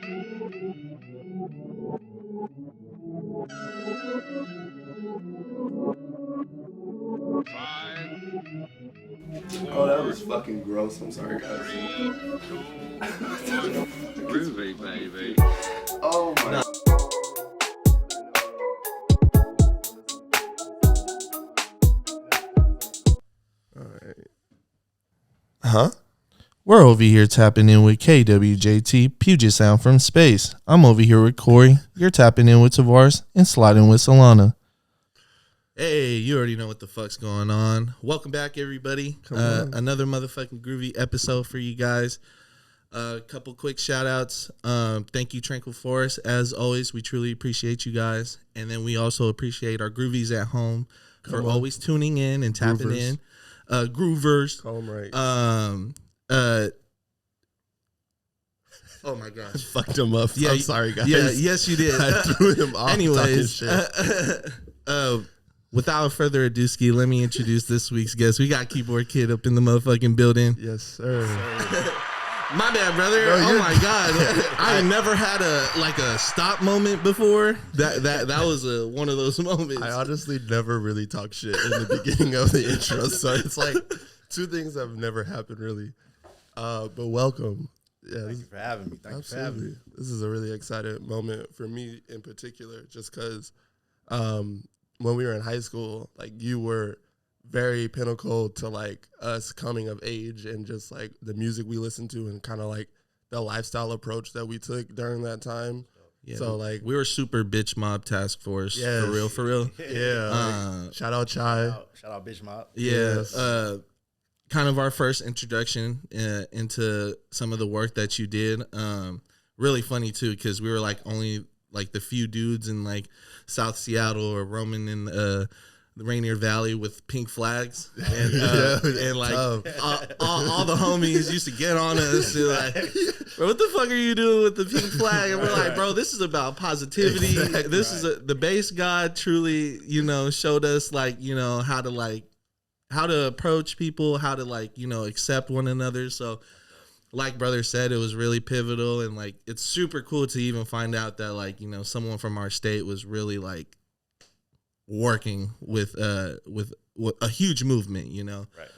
Oh, that was fucking gross. I'm sorry, guys. Groovy, baby. Oh my. Alright. Huh? We're over here tapping in with KWJT, Puget Sound from space. I'm over here with Corey. You're tapping in with Tavares and sliding with Solana. Hey, you already know what the fuck's going on. Welcome back, everybody. Another motherfucking groovy episode for you guys. A couple quick shout outs. Thank you, Tranquil Forest. As always, we truly appreciate you guys. And then we also appreciate our groovies at home for always tuning in and tapping in. Groovers. Call them right. Oh my gosh. Fucked him up. Yeah, I'm sorry, guys. Yeah, yes, you did. I threw him off. Anyways, without further ado, Ski, let me introduce this week's guest. We got KeyBoardKid up in the motherfucking building. Yes, sir. My bad, brother. No, oh my god, I never had a stop moment before. That was one of those moments. I honestly never really talk shit in the beginning of the intro, so it's like two things that have never happened really. But welcome. Yeah, Thank you for having me. Thank you for having me. This is a really exciting moment for me in particular, just because when we were in high school, like you were very pinnacle to like us coming of age and just like the music we listened to and kind of like the lifestyle approach that we took during that time. Yeah, so like we were super bitch mob task force. Yes. For real. Yeah. Like, shout out Chai. Shout out Bitch Mob. Yeah. Yes. Kind of our first introduction into some of the work that you did. Really funny too, because we were like only like the few dudes in like South Seattle or roaming in the Rainier Valley with pink flags, and and like all the homies used to get on us and like, bro, what the fuck are you doing with the pink flag? And we're like, bro, this is about positivity. Exactly. This is the base God truly, showed us like how to approach people, how to like accept one another. So like brother said, it was really pivotal, and like it's super cool to even find out that like someone from our state was really like working with a huge movement, Right.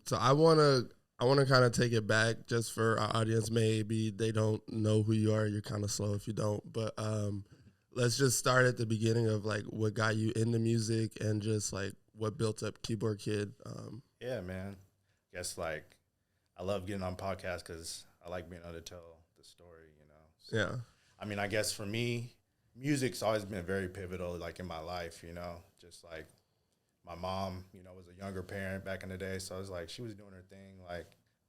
So I want to kind of take it back just for our audience. Maybe they don't know who you are. You're kind of slow if you don't, but let's just start at the beginning of like what got you into music and just like what built up KeyBoardKid. Yeah, man. Guess like I love getting on podcasts because I like being able to tell the story, So, yeah. I mean, I guess for me, music's always been very pivotal, like in my life, just like my mom, was a younger parent back in the day. So it was like, she was doing her thing, like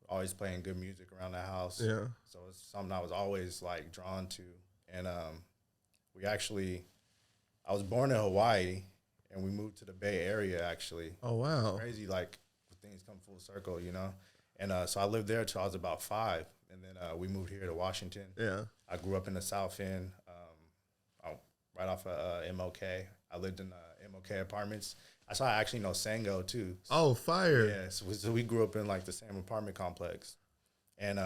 always playing good music around the house. Yeah. So it's something I was always like drawn to. And I was born in Hawaii and we moved to the Bay Area actually. Oh, wow. It's crazy, like things come full circle, And so I lived there till I was about 5. And then we moved here to Washington. Yeah. I grew up in the South End. Right off of MLK. I lived in MLK apartments. That's how I actually know Sango too. Oh, fire. Yeah, so we grew up in like the same apartment complex. And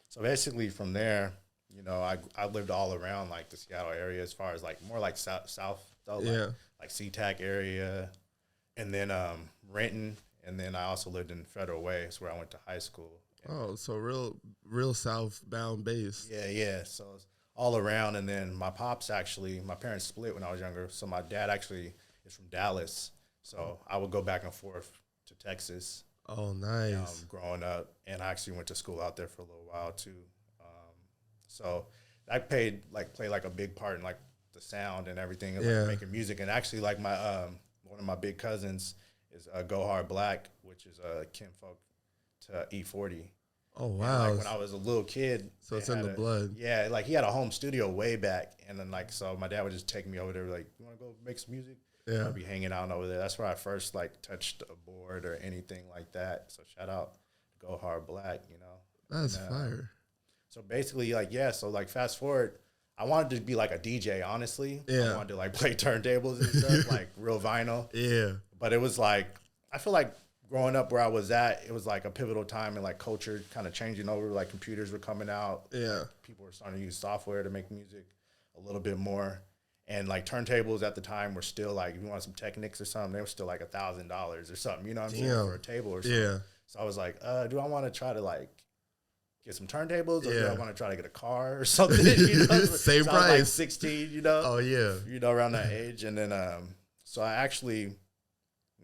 so basically from there, I lived all around like the Seattle area as far as like more like south though, like SeaTac area. And then Renton. And then I also lived in Federal Way. That's where I went to high school. Oh, so real southbound base. Yeah. So it's all around. And then my parents split when I was younger. So my dad actually is from Dallas. So I would go back and forth to Texas. Oh, nice. Growing up. And I actually went to school out there for a little while too. So that played like a big part in like the sound and everything and like making music. And actually like my one of my big cousins is Go Hard Black, which is kinfolk to E40. Oh, wow. And, like, when I was a little kid. So it's in the blood. Yeah, like he had a home studio way back. And then like, so my dad would just take me over there like, you want to go make some music? Yeah. I'd be hanging out over there. That's where I first like touched a board or anything like that. So shout out Go Hard Black, That's fire. So basically like, so like fast forward, I wanted to be like a DJ, honestly. Yeah. I wanted to like play turntables and stuff, like real vinyl. Yeah. But it was like, I feel like growing up where I was at, it was like a pivotal time in like culture kind of changing over. Like computers were coming out. Yeah. People were starting to use software to make music a little bit more. And like turntables at the time were still like, if you wanted some Technics or something, they were still like $1,000 or something, you know what I'm saying, for a table or something. Yeah. So I was like, do I want to try to like get some turntables, or do I want to try to get a car or something? You know? Same so price. I was like 16, you know? Oh, yeah. You know, around that age. And then, so I actually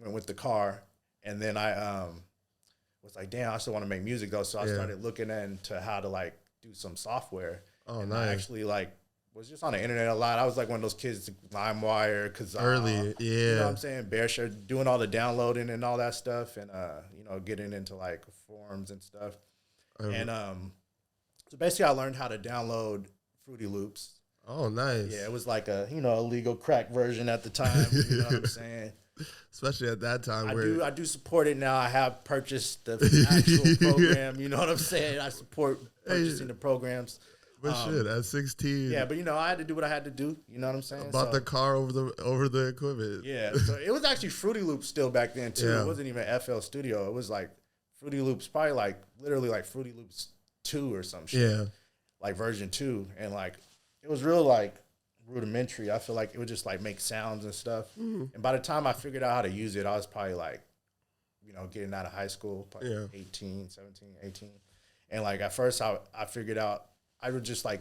went with the car, and then I was like, damn, I still want to make music though. So I started looking into how to like do some software. Oh, and nice. I actually like was just on the internet a lot. I was like one of those kids, LimeWire, Kazaa. Early, yeah. You know what I'm saying? Bearshare, doing all the downloading and all that stuff, and, you know, getting into like forums and stuff. And so basically I learned how to download Fruity Loops. Oh, nice. Yeah, it was like a, you know, illegal crack version at the time. You know what I'm saying? Especially at that time. I do support it now. I have purchased the actual program. You know what I'm saying? I support purchasing the programs. But shit, at 16. Yeah, but you know, I had to do what I had to do. You know what I'm saying? Bought the car over the equipment. Yeah, so it was actually Fruity Loops still back then too. Yeah. It wasn't even FL Studio. It was like Fruity Loops, probably like literally like Fruity Loops 2 or some shit. Yeah. Like version 2. And like it was real like rudimentary. I feel like it would just like make sounds and stuff. And by the time I figured out how to use it, I was probably like, you know, getting out of high school, probably 18, 17, 18. And like at first I figured out, I would just like,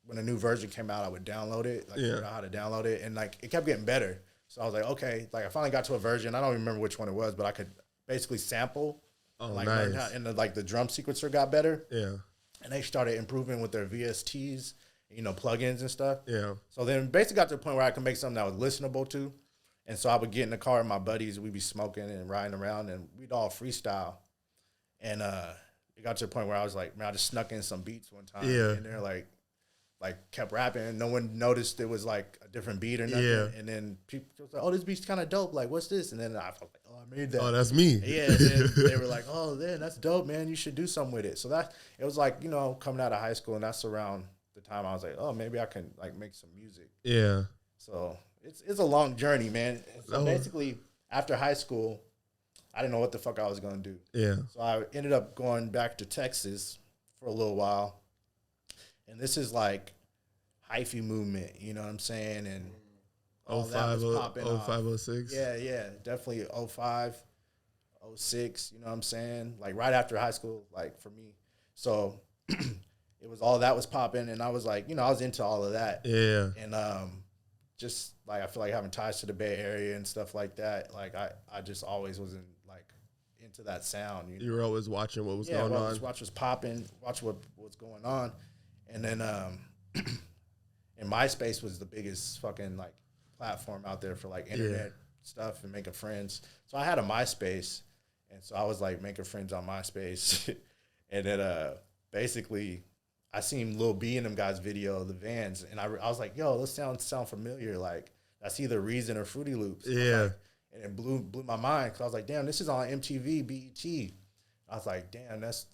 when a new version came out, I would download it, like figure out how to download it. And like, it kept getting better. So I was like, okay, like I finally got to a version. I don't even remember which one it was, but I could basically sample. Oh, like, nice. learn how, and like the drum sequencer got better. Yeah. And they started improving with their VSTs, you know, plugins and stuff. Yeah. So then basically got to the point where I could make something that was listenable to. And so I would get in the car with my buddies, we'd be smoking and riding around, and we'd all freestyle. And it got to the point where I was like, man, I just snuck in some beats one time. Yeah. And they're like kept rapping, and no one noticed it was like a different beat or nothing. Yeah. And then people was like, oh, this beat's kind of dope. Like, what's this? And then I was like, oh, I made that. Oh, that's me. Yeah, and then they were like, oh, man, that's dope, man. You should do something with it. So it was like, you know, coming out of high school, and that's around the time I was like, oh, maybe I can like make some music. Yeah. So it's a long journey, man. So basically, after high school, I didn't know what the fuck I was going to do. Yeah. So I ended up going back to Texas for a little while. And this is like hyphy movement, you know what I'm saying? And all that was popping off. 05, 06. Yeah, definitely 05, 06, you know what I'm saying? Like right after high school, like for me. So it was all that was popping, and I was like, you know, I was into all of that. Yeah. And just like I feel like having ties to the Bay Area and stuff like that, like I just always was into that sound. You know? You were always watching what was going on. Watch was popping, watch what was going on. And then and MySpace was the biggest fucking like platform out there for like internet stuff and making friends. So I had a MySpace, and so I was like making friends on MySpace. And then basically I seen Lil B in them guys' video, the Vans, and I was like, yo, this sound familiar. Like that's either Reason or Fruity Loops. Yeah. Like, and it blew my mind, because I was like, damn, this is on MTV, BET. I was like, damn, that's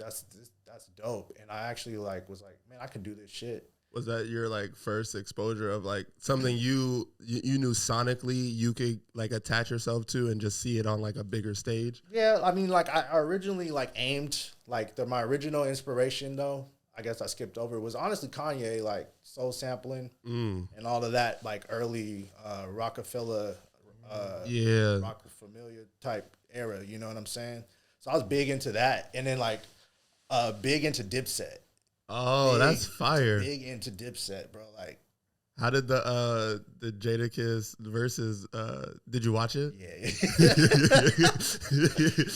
dope. And I actually like was like, man, I can do this shit. Was that your like first exposure of like something you knew sonically you could like attach yourself to and just see it on like a bigger stage? Yeah, I mean, like I originally like aimed like my original inspiration though, I guess I skipped over, was honestly Kanye, like soul sampling and all of that, like early Rockefeller, Rockefeller type era. You know what I'm saying? So I was big into that, and then like big into Dipset. Oh, that's fire. Big into Dipset, bro. Like, how did the Jadakiss versus did you watch it? Yeah.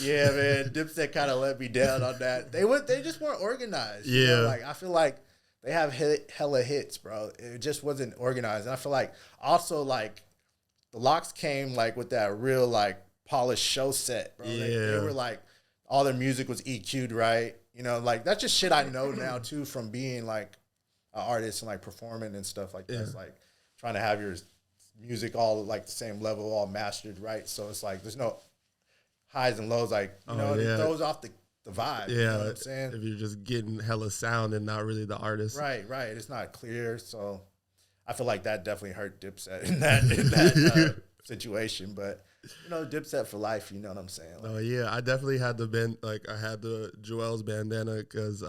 Yeah, man. Dipset kind of let me down on that. They just weren't organized. Yeah. You know? Like, I feel like they have hella hits, bro. It just wasn't organized. And I feel like also like the Locks came like with that real like polished show set, bro. Yeah. They were like, all their music was EQ'd right. You know, like that's just shit I know now too from being like an artist and like performing and stuff like that. It's like trying to have your music all like the same level, all mastered right. So it's like there's no highs and lows. Like you know, it throws off the vibe. Yeah, you know what I'm saying? If you're just getting hella sound and not really the artist. Right. It's not clear. So I feel like that definitely hurt Dipset in that situation. But Dipset for life. You know what I'm saying? Like, Oh yeah, I definitely had the I had the Joel's bandana because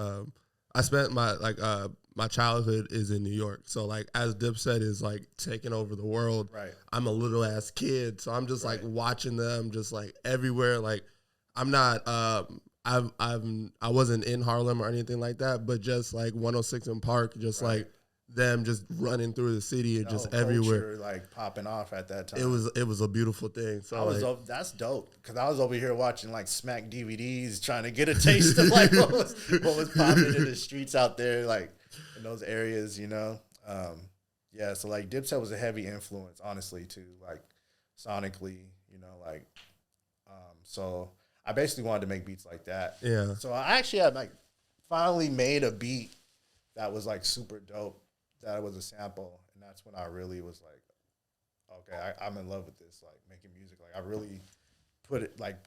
I spent my childhood is in New York, so like as Dipset is like taking over the world, right. I'm a little ass kid, so I'm just like watching them just like everywhere. Like I'm not I wasn't in Harlem or anything like that, but just like 106 in Park, just like them just running through the city and just everywhere, culture, like popping off at that time. It was a beautiful thing. So that's dope because I was over here watching like Smack DVDs, trying to get a taste of like what was popping in the streets out there, like in those areas, Yeah, so like Dipset was a heavy influence, honestly, too, like sonically, so I basically wanted to make beats like that. Yeah. So I actually had like finally made a beat that was like super dope. That was a sample, and that's when I really was like, okay, I'm in love with this, like making music. Like I really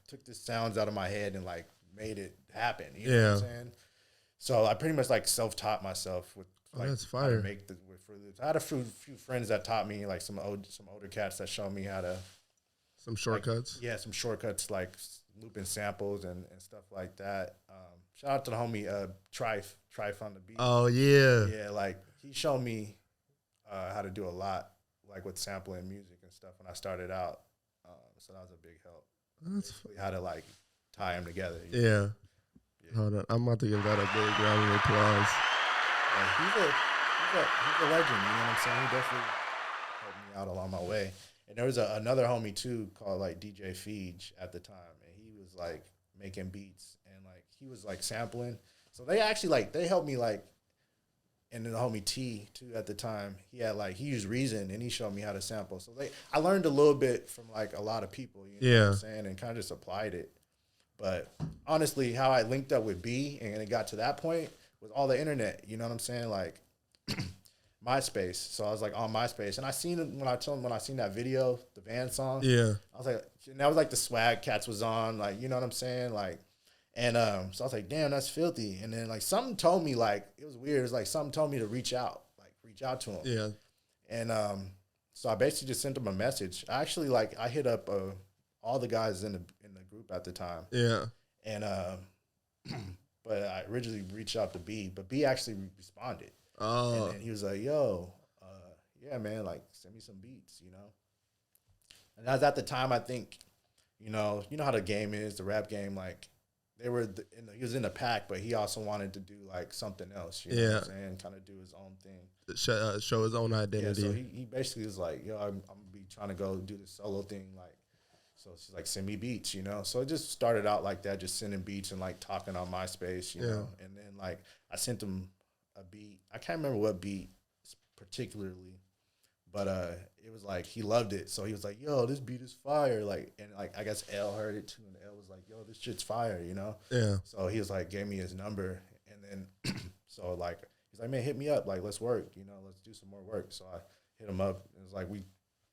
took the sounds out of my head and like made it happen. You know what I'm saying? So I pretty much like self-taught myself with like that's how fire. to make I had a few friends that taught me, like some older cats that showed me how to some shortcuts. Like, some shortcuts like looping samples and stuff like that. Shout out to the homie Trife on the beat. Oh yeah. Yeah, like he showed me how to do a lot, like with sampling music and stuff when I started out. So that was a big help. How to like tie them together. Yeah. Hold on, I'm about to give that a big round of applause. He's a legend. You know what I'm saying? He definitely helped me out along my way. And there was another homie too called like DJ Feej at the time, and he was like making beats and like he was like sampling. So they actually like they helped me like. And then the homie T too at the time, he used Reason and he showed me how to sample. So I learned a little bit from like a lot of people, you know what I'm saying, and kind of just applied it. But honestly, how I linked up with B and it got to that point was all the internet, you know what I'm saying, like MySpace. So I was like on MySpace, and I seen it when I seen that video, the Van song. Yeah, I was like, and that was like the Swag Cats was on, like you know what I'm saying, like. And so I was like, damn, that's filthy. And then like something told me, like it was weird. It was like something told me to reach out to him. Yeah. And so I basically just sent him a message. I actually I hit up all the guys in the group at the time. Yeah. And but I originally reached out to B, but B actually responded. Oh. And he was like, yo, yeah, man, like send me some beats, you know. And that was at the time, I think, you know how the game is, the rap game, like. He was in the pack, but he also wanted to do like something else. You know what I'm saying? Kind of do his own thing. Show his own identity. Yeah, so he basically was like, yo, I'm gonna be trying to go do this solo thing. Like, so she's like, send me beats, you know? So it just started out like that, just sending beats and like talking on MySpace, you know? And then like I sent him a beat. I can't remember what beat particularly, but it was like he loved it. So he was like, yo, this beat is fire. Like, and like I guess L heard it too, and L was like, yo, this shit's fire, you know? Yeah. So he was like, gave me his number, and then so like he's like, man, hit me up, like let's work, you know, let's do some more work. So I hit him up. It was like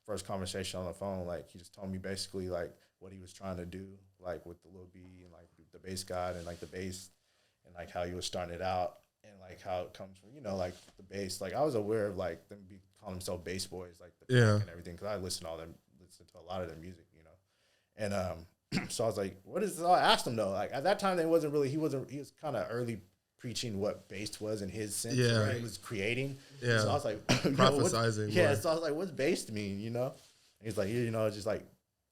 first conversation on the phone, like he just told me basically like what he was trying to do, like with the Lil B and like the bass guide and like the bass and like how he was starting it out and like how it comes from, you know, like the bass. Like I was aware of like them calling themselves bass boys, like the pack and everything, because I listen to a lot of their music, you know. And so I was like, what is this? I asked him though, like at that time he was kind of early preaching what bass was in his sense, right? He was creating. Yeah. So I was like, prophesizing. So I was like, what's bass mean, you know? And he's like, you know, just like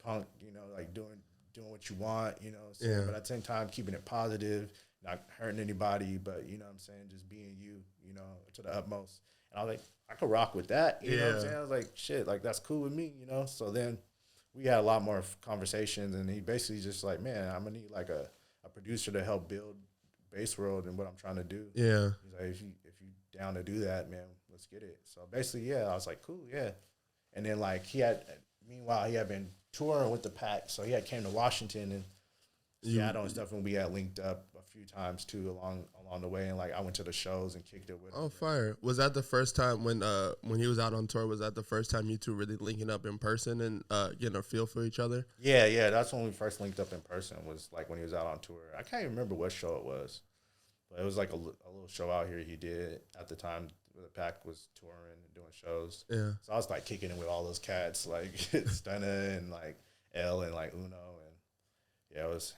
punk, you know, like doing what you want, you know. So, but at the same time, keeping it positive, not hurting anybody, but you know what I'm saying, just being you know, to the utmost. And I was like, I could rock with that, you know what I'm saying? I was like, shit, like that's cool with me, you know. So then we had a lot more conversations, and he basically just like, man, I'm gonna need like a producer to help build Bass World and what I'm trying to do. Yeah. He's like, if you down to do that, man, let's get it. So basically, I was like, cool, yeah. And then like meanwhile he had been touring with the pack, so he had came to Washington and Seattle and stuff, and we had linked up a few times too along the way, and like I went to the shows and kicked it with him. Oh, fire. Was that the first time when he was out on tour, was that the first time you two really linking up in person and getting a feel for each other? Yeah, that's when we first linked up in person, was like when he was out on tour. I can't even remember what show it was, but it was like a little show out here he did at the time where the pack was touring and doing shows. Yeah. So I was like kicking it with all those cats, like Stunna and like L and like Uno, and yeah, it was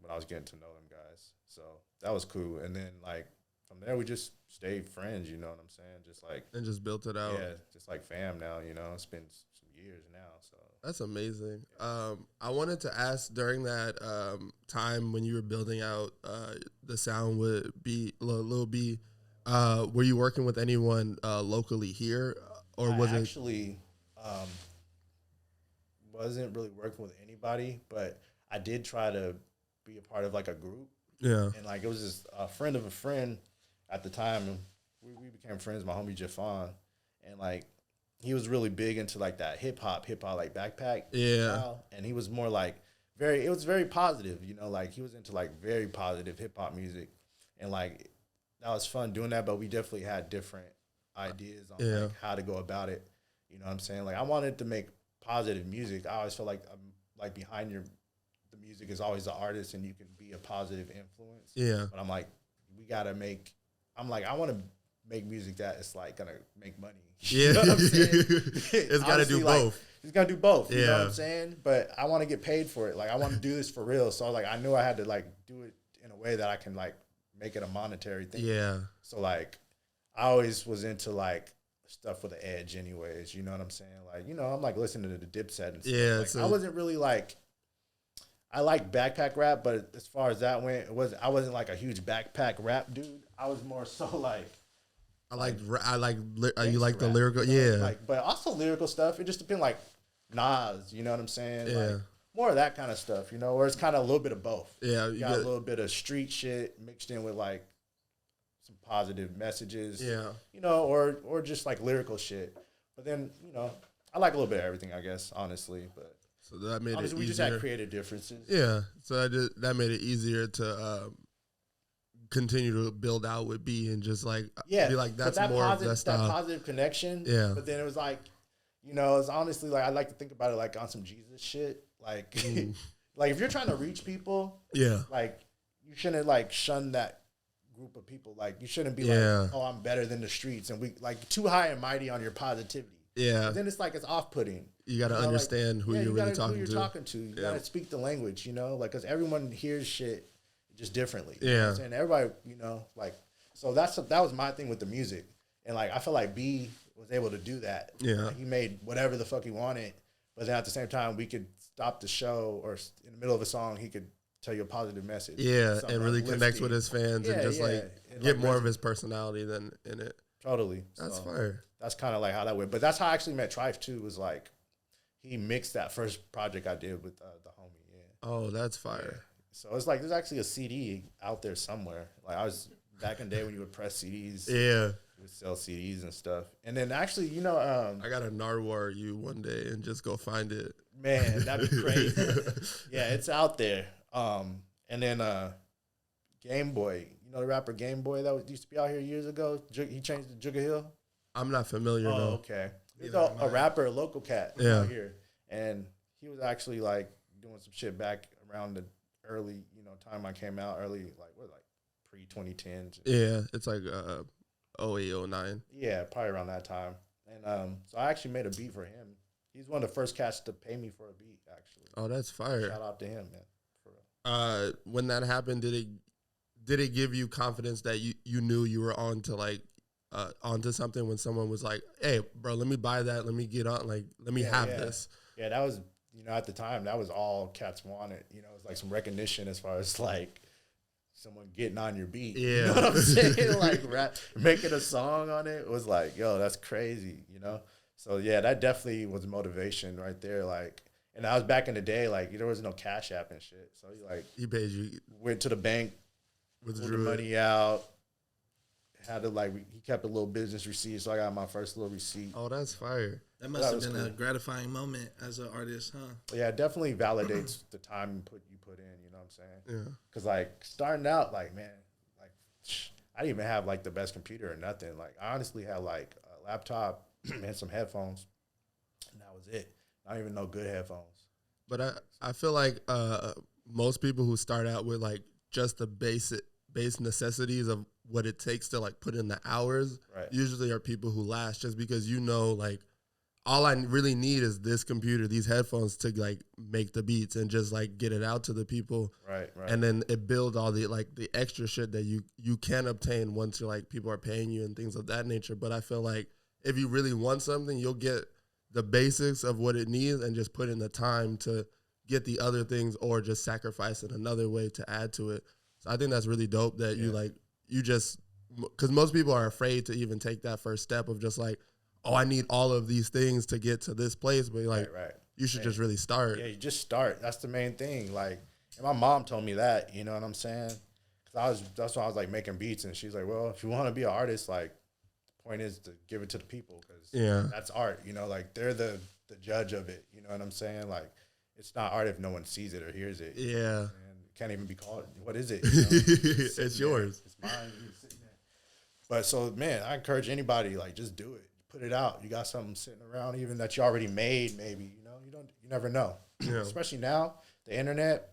when I was getting to know them guys. So that was cool. And then like from there we just stayed friends, you know what I'm saying? Just like and just built it out. Yeah, just like fam now, you know. It's been some years now, so That's amazing. I wanted to ask during that time when you were building out the sound with Lil B, were you working with anyone locally here, or was I actually wasn't really working with anybody, but I did try to be a part of like a group. Yeah. And like it was just a friend of a friend at the time, and we became friends. My homie Jafon, and like he was really big into like that hip hop like backpack. Yeah. Style. And he was more like it was very positive, you know, like he was into like very positive hip hop music, and like that was fun doing that. But we definitely had different ideas on like how to go about it. You know what I'm saying? Like I wanted to make positive music. I always felt like like behind the music is always the artist, and you can be a positive influence. Yeah. But I'm like, we gotta make. I'm like, I want to make music that is like gonna make money. Yeah. You know what I'm saying? It's got to do like, both. It's gonna do both. You know what Yeah. I'm saying? But I want to get paid for it. Like I want to do this for real. So like I knew I had to like do it in a way that I can like make it a monetary thing. Yeah. So like I always was into like stuff with the edge anyways. You know what I'm saying? Like, you know, I'm like listening to the Dipset and stuff. Yeah, Like, so I wasn't really like I like backpack rap, but as far as that went, I wasn't like a huge backpack rap dude. I was more so like you like the rap, lyrical, you know? yeah. Like, but also lyrical stuff. It just depends, like Nas, you know what I'm saying? Yeah. Like, more of that kind of stuff, you know, where it's kind of a little bit of both. Yeah, you got a little bit of street shit mixed in with like some positive messages. Yeah. You know, or just like lyrical shit. But then, you know, I like a little bit of everything, I guess, honestly. But So that made honestly, it we easier. just had creative differences. Yeah, so that made it easier to continue to build out with B and just like be like but that's more of that style. positive connection. Yeah. But then it was like, you know, it's honestly like I like to think about it like on some Jesus shit. Like, like if you're trying to reach people, Yeah, like you shouldn't like shun that group of people. Like you shouldn't be Yeah. like, oh, I'm better than the streets, and we like too high and mighty on your positivity. yeah. Then it's like it's off-putting. You got to You know, understand who yeah, you're you really gotta- talking who you're to. talking to. You gotta speak the language, you know, like because everyone hears shit just differently. You know Yeah. what I'm saying? Everybody, you know, like so that was my thing with the music, and like I feel like B was able to do that. Yeah. Like, he made whatever the fuck he wanted, but then at the same time we could stop the show or in the middle of a song he could tell you a positive message. Yeah, something and really connect with uplifting. his fans Yeah, and just yeah. like And, get like, more of his personality than in it. Totally. That's So, fire. That's kind of like how that went. But that's how I actually met Trife too. Was like he mixed that first project I did with the homie. Yeah. Oh, that's fire. So it's like there's actually a CD out there somewhere. Like I was back in the day when you would press CDs. Yeah, You would sell CDs and stuff. And then actually, you know, I gotta Narwhal you one day and just go find it. man, that'd be crazy. Yeah, it's out there. And then Game Boy. You know the rapper Game Boy that used to be out here years ago? He changed to Jugga Hill. I'm not familiar Oh, though. okay. He's Neither am a I. rapper, a local cat Yeah. out here. And he was actually like doing some shit back around the early, you know, time I came out, like pre-2010s. Yeah, it's like 08, 09. Yeah, probably around that time. And so I actually made a beat for him. He's one of the first cats to pay me for a beat, actually. Oh, that's fire. Shout out to him, man. For real. When that happened, did it give you confidence that you knew you were onto something when someone was like, "Hey, bro, let me buy that. Let me get on. Like, let me have this." Yeah, that was, you know, at the time, that was all cats wanted. You know, it was like some recognition as far as like someone getting on your beat. Yeah. You know what I'm saying? Like making a song on it was like, yo, that's crazy, you know? So yeah, that definitely was motivation right there. Like, and I was back in the day, like there was no Cash App and shit. So He paid you, went to the bank, pulled the withdrew it. money out, had to he kept a little business receipt. So I got my first little receipt. Oh, that's fire. That must That have was been cool. a gratifying moment as an artist, huh? Yeah, it definitely validates the time you put in, you know what I'm saying? Yeah. Cause like starting out, like man, like I didn't even have like the best computer or nothing. Like I honestly had like a laptop and some headphones, and that was it. I don't even know good headphones. But I feel like most people who start out with like just the base necessities of what it takes to like put in the hours Right. usually are people who last just because you know like, all I really need is this computer, these headphones to like make the beats and just like get it out to the people. Right. And then it builds all the like the extra shit that you can obtain once you're like people are paying you and things of that nature. But I feel like if you really want something, you'll get the basics of what it needs and just put in the time to get the other things or just sacrifice it another way to add to it. So I think that's really dope that you just, because most people are afraid to even take that first step of just like, oh, I need all of these things to get to this place. But like, you should just really start. Yeah, you just start. That's the main thing. Like, and my mom told me that, you know what I'm saying? Because that's why I was like making beats. And she's like, well, if you want to be an artist, like, the point is to give it to the people. Because that's art, you know, like they're the judge of it. You know what I'm saying? Like, it's not art if no one sees it or hears it. Yeah. And it can't even be called, what is it? You know? It's yours. It's mine. You're sitting there. But so, man, I encourage anybody, like, just do it. Put it out. You got something sitting around even that you already made, maybe, you know, you never know. Yeah. Especially now, the internet,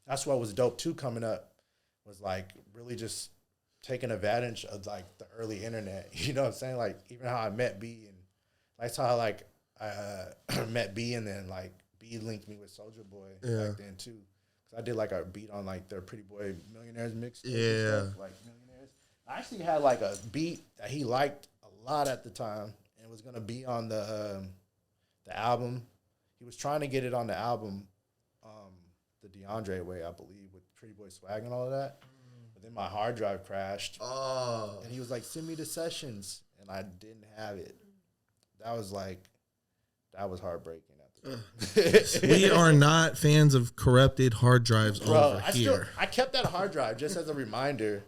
that's what was dope too coming up, was like really just taking advantage of like the early internet. You know what I'm saying? Like even how I met B, and that's how like I met B, and then like B linked me with Soulja Boy back then too. Cause I did like a beat on like their Pretty Boy Millionaires mix. Yeah. Stuff, like Millionaires. I actually had like a beat that he liked a lot at the time, and was gonna be on the album. He was trying to get it on the album, the DeAndre way, I believe, with Pretty Boy Swag and all of that. But then my hard drive crashed. Oh. And he was like, "Send me the sessions," and I didn't have it. That was heartbreaking. We are not fans of corrupted hard drives over here. I kept that hard drive just as a reminder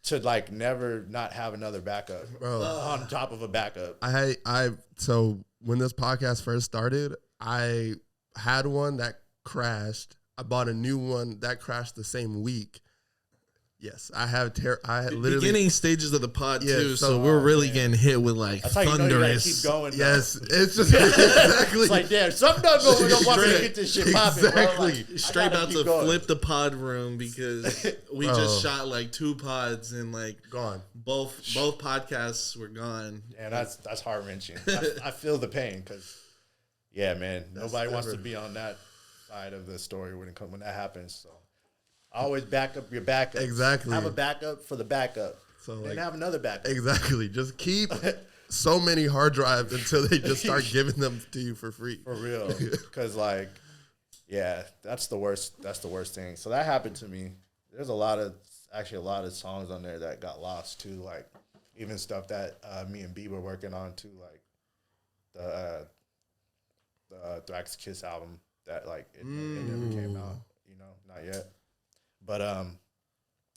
to like never not have another backup on top of a backup. So when this podcast first started, I had one that crashed. I bought a new one that crashed the same week. Yes, I had literally beginning stages of the pod too, so we're really getting hit with like thunderous. Keep going. Yes, it's just exactly. It's like damn, something done going on. Want to get this shit popping. Exactly. Like, straight about to flip the pod room because we just shot like 2 pods and like gone. Both podcasts were gone. And that's heart wrenching. I feel the pain because man, nobody wants to be on that side of the story when that happens. So. Always back up your backup. Exactly. Have a backup for the backup. So and have another backup. Exactly. Just keep so many hard drives until they just start giving them to you for free. For real. Because that's the worst. That's the worst thing. So that happened to me. There's a lot of songs on there that got lost too. Like even stuff that me and B were working on too. Like the Thrax Kiss album that like it never came out. You know, not yet. But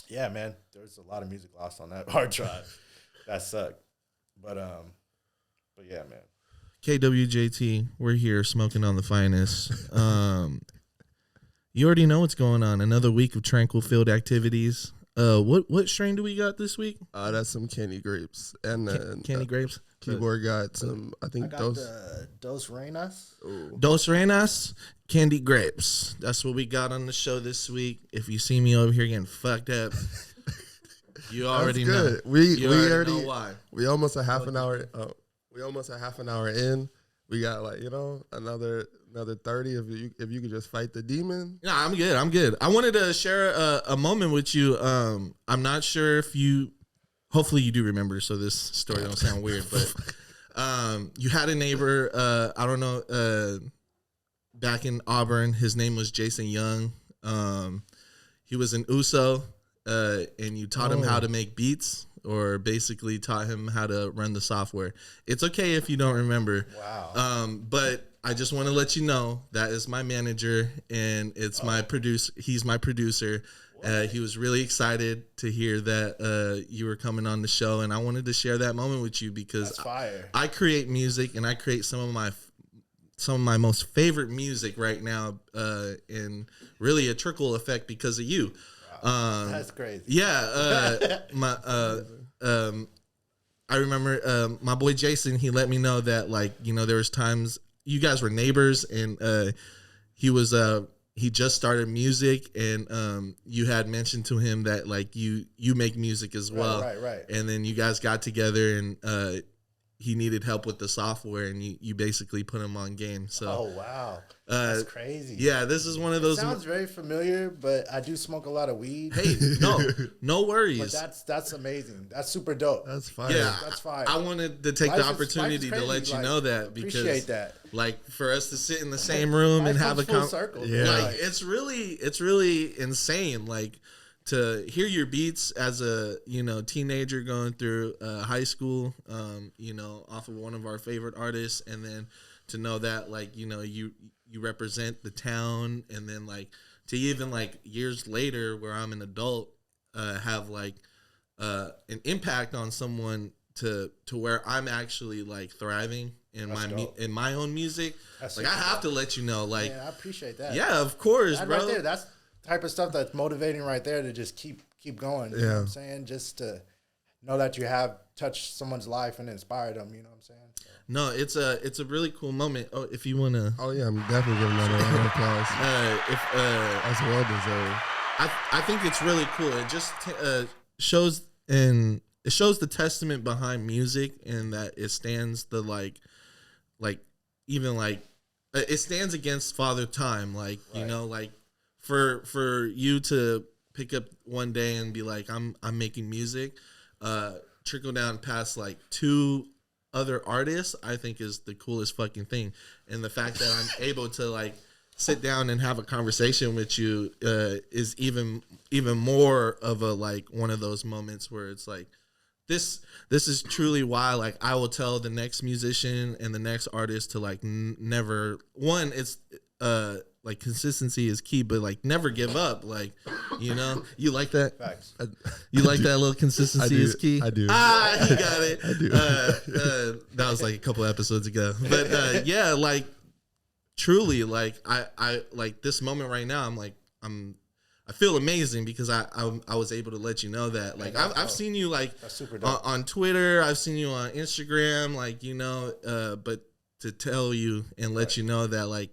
man, there's a lot of music lost on that hard drive. That sucked. But yeah, man. KWJT, we're here smoking on the finest. You already know what's going on. Another week of tranquil field activities. What strain do we got this week? That's some candy grapes, and then candy grapes. Keyboard got some. I think Dos Reinas. Ooh. Dos Reinas, candy grapes. That's what we got on the show this week. If you see me over here getting fucked up, you already know. We already know why. We almost a half an hour. We almost a half an hour in. We got like another 30. If you could just fight the demon. No, I'm good. I wanted to share a moment with you. I'm not sure if you. Hopefully you do remember, so this story don't sound weird. But you had a neighbor. I don't know. Back in Auburn, his name was Jason Young. He was an USO, and you taught him how to make beats, or basically taught him how to run the software. It's okay if you don't remember. Wow. But I just want to let you know that is my manager, and it's my producer. He's my producer. He was really excited to hear that you were coming on the show, and I wanted to share that moment with you because I create music, and I create some of my most favorite music right now, and really a trickle effect because of you. Wow. That's crazy. Yeah, I remember my boy Jason. He let me know that there was times you guys were neighbors, and he just started music, and you had mentioned to him that you make music as well. Right. And then you guys got together, and he needed help with the software, and you basically put him on game. So Oh wow, that's crazy. Yeah, this is one of those. Sounds very familiar, but I do smoke a lot of weed. Hey, no worries. But that's amazing. That's super dope. That's fine. Yeah, that's fine. I wanted to take the opportunity to let you like, know that because appreciate that. Like for us to sit in the same room and have a full circle. Yeah, like it's really insane. Like to hear your beats as a teenager going through high school, off of one of our favorite artists, and then to know that like you represent the town, and then like to even like years later where I'm an adult have like an impact on someone to where I'm actually like thriving in in my own music. That's like I have to let you know, like I appreciate that. Yeah, of course, that bro. Right there, that's the type of stuff that's motivating right there to just keep going. You know what I'm saying? Just to know that you have touched someone's life and inspired them. You know what I'm saying? So. No, it's a really cool moment. Oh, if you wanna. Oh yeah, I'm definitely giving that a round of applause. That's well deserved. I think it's really cool. It just shows the testament behind music, and that it stands the it stands against Father Time. Like like for you to pick up one day and be like, I'm making music, trickle down past like 2 other artists, I think is the coolest fucking thing. And the fact that I'm able to like sit down and have a conversation with you is even more of a like one of those moments where it's like this is truly why like I will tell the next musician and the next artist to like never it's like consistency is key, but like never give up. Like you like that. Facts. You like that little consistency is key. I do. He got it. I do. That was like a couple episodes ago, but yeah, like truly, like I like this moment right now. I feel amazing because I was able to let you know that like I've seen you like on Twitter, I've seen you on Instagram, like but to tell you and let you know that like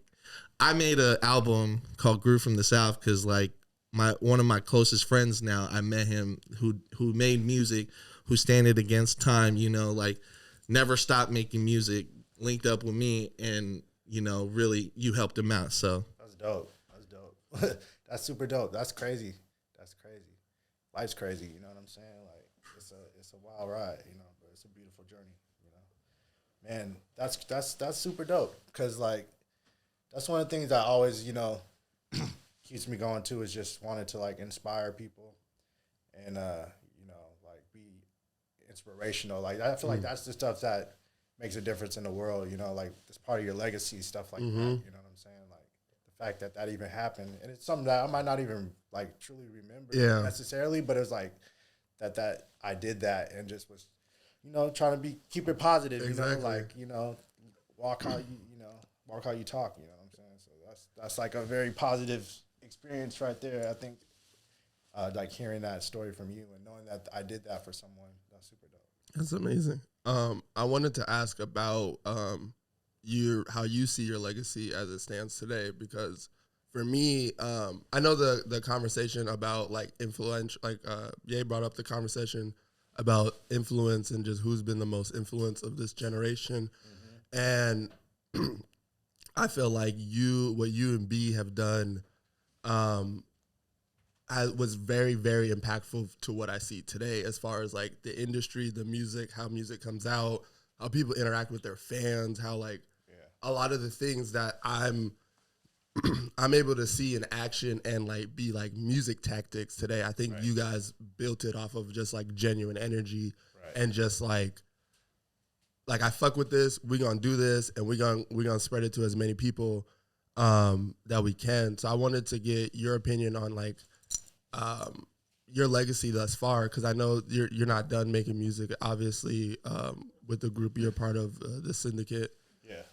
I made an album called Grew from the South because like one of my closest friends now, I met him who made music, who standed against time, like never stopped making music, linked up with me, and really you helped him out. So that's dope. That's super dope. That's crazy. Life's crazy. You know what I'm saying? Like it's a wild ride. But it's a beautiful journey. Man, that's super dope. Cause like that's one of the things that always keeps me going too, is just wanting to like inspire people and like be inspirational. Like I feel like that's the stuff that makes a difference in the world. Like it's part of your legacy, stuff like that. You know what I'm saying? Like the fact that even happened, and it's something that I might not even like truly remember necessarily, but it was like that I did that and just was trying to keep it positive. Exactly. Walk how you talk. You know what I'm saying? So that's like a very positive experience right there. I think like hearing that story from you and knowing that I did that for someone, that's super dope. That's amazing. I wanted to ask about how you see your legacy as it stands today, because for me, I know the conversation about like influence, like Ye brought up the conversation about influence and just who's been the most influence of this generation. And I feel like what you and B have done was very, very impactful to what I see today, as far as like the industry, the music, how music comes out, how people interact with their fans, how like a lot of the things that I'm able to see in action and like be like music tactics today. I think you guys built it off of just like genuine energy and just like I fuck with this, we're gonna do this, and we're gonna spread it to as many people that we can. So I wanted to get your opinion on like your legacy thus far, because I know you're not done making music, obviously, with the group you're part of, the Syndicate.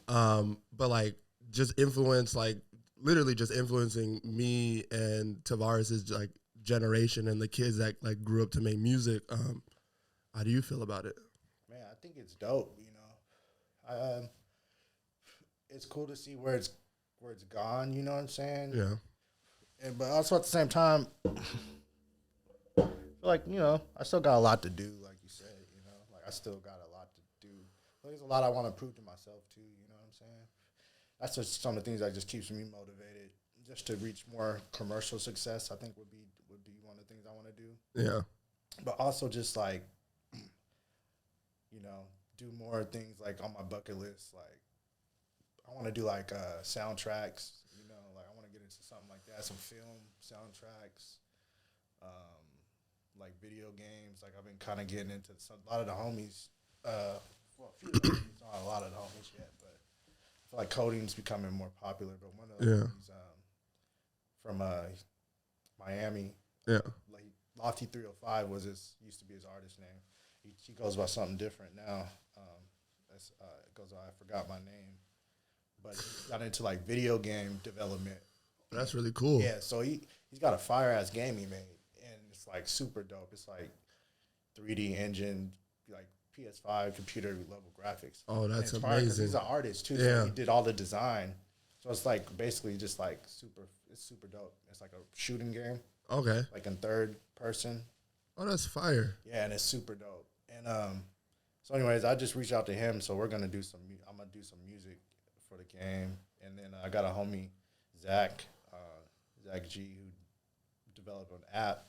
But like just influence, like literally just influencing me and Tavares' like generation and the kids that like grew up to make music. How do you feel about it? Man, I think it's dope. It's cool to see where it's gone. You know what I'm saying? Yeah. But also at the same time, I feel like I still got a lot to do. Like you said, like I still got a lot to do. there's a lot I want to prove to myself too. You know what I'm saying? That's just some of the things that just keeps me motivated. Just to reach more commercial success, I think would be one of the things I want to do. Yeah. But also just like, you know, do more things like on my bucket list. Like, I want to do like soundtracks. You know, like I want to get into something like that. Some film soundtracks, like video games. Like I've been kind of getting into a lot of the homies. Well, a few of the homies, not a lot of the homies yet, but I feel like coding's becoming more popular. But one of the homies from Miami, like Lofty 305 used to be his artist name. He goes by something different now. I forgot my name, but he got into like video game development. That's really cool. Yeah, so he's got a fire ass game he made, and it's like super dope. It's like 3D engine, like PS5 computer level graphics. Oh, that's amazing. amazing. He's an artist too, Yeah. so he did all the design. So it's like basically just like it's super dope. It's like a shooting game, Okay. like in third person. Oh, that's fire. Yeah, and it's super dope. And so anyways, I just reached out to him, so I'm gonna do some music for the game. And then I got a homie, Zach G, who developed an app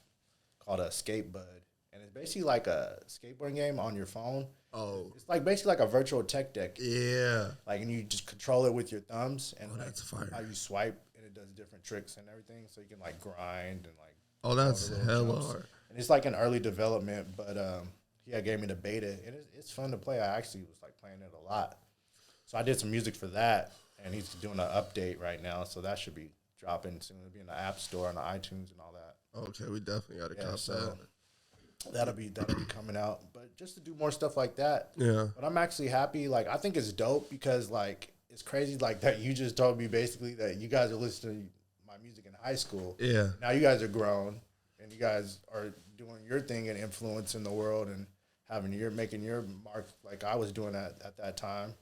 called a Skatebud. And it's basically like a skateboarding game on your phone. Oh. It's like basically like a virtual tech deck. Yeah. Like, and you just control it with your thumbs, and Oh, like that's fire. how you swipe, and it does different tricks and everything. So you can like grind and like. Oh, that's all the little hella jumps. hard. And it's like in early development, but he had gave me the beta, and it's fun to play. I actually was like playing it a lot. So I did some music for that, and he's doing an update right now, so that should be dropping soon. It'll be in the App Store and the iTunes and all that. Okay, we definitely got to cop so that. that'll be coming out. But just to do more stuff like that. Yeah. But I'm actually happy. Like, I think it's dope because like it's crazy like that you just told me basically that you guys are listening to my music in high school. Yeah. Now you guys are grown and you guys are doing your thing and influencing the world and making your mark like I was doing at that time.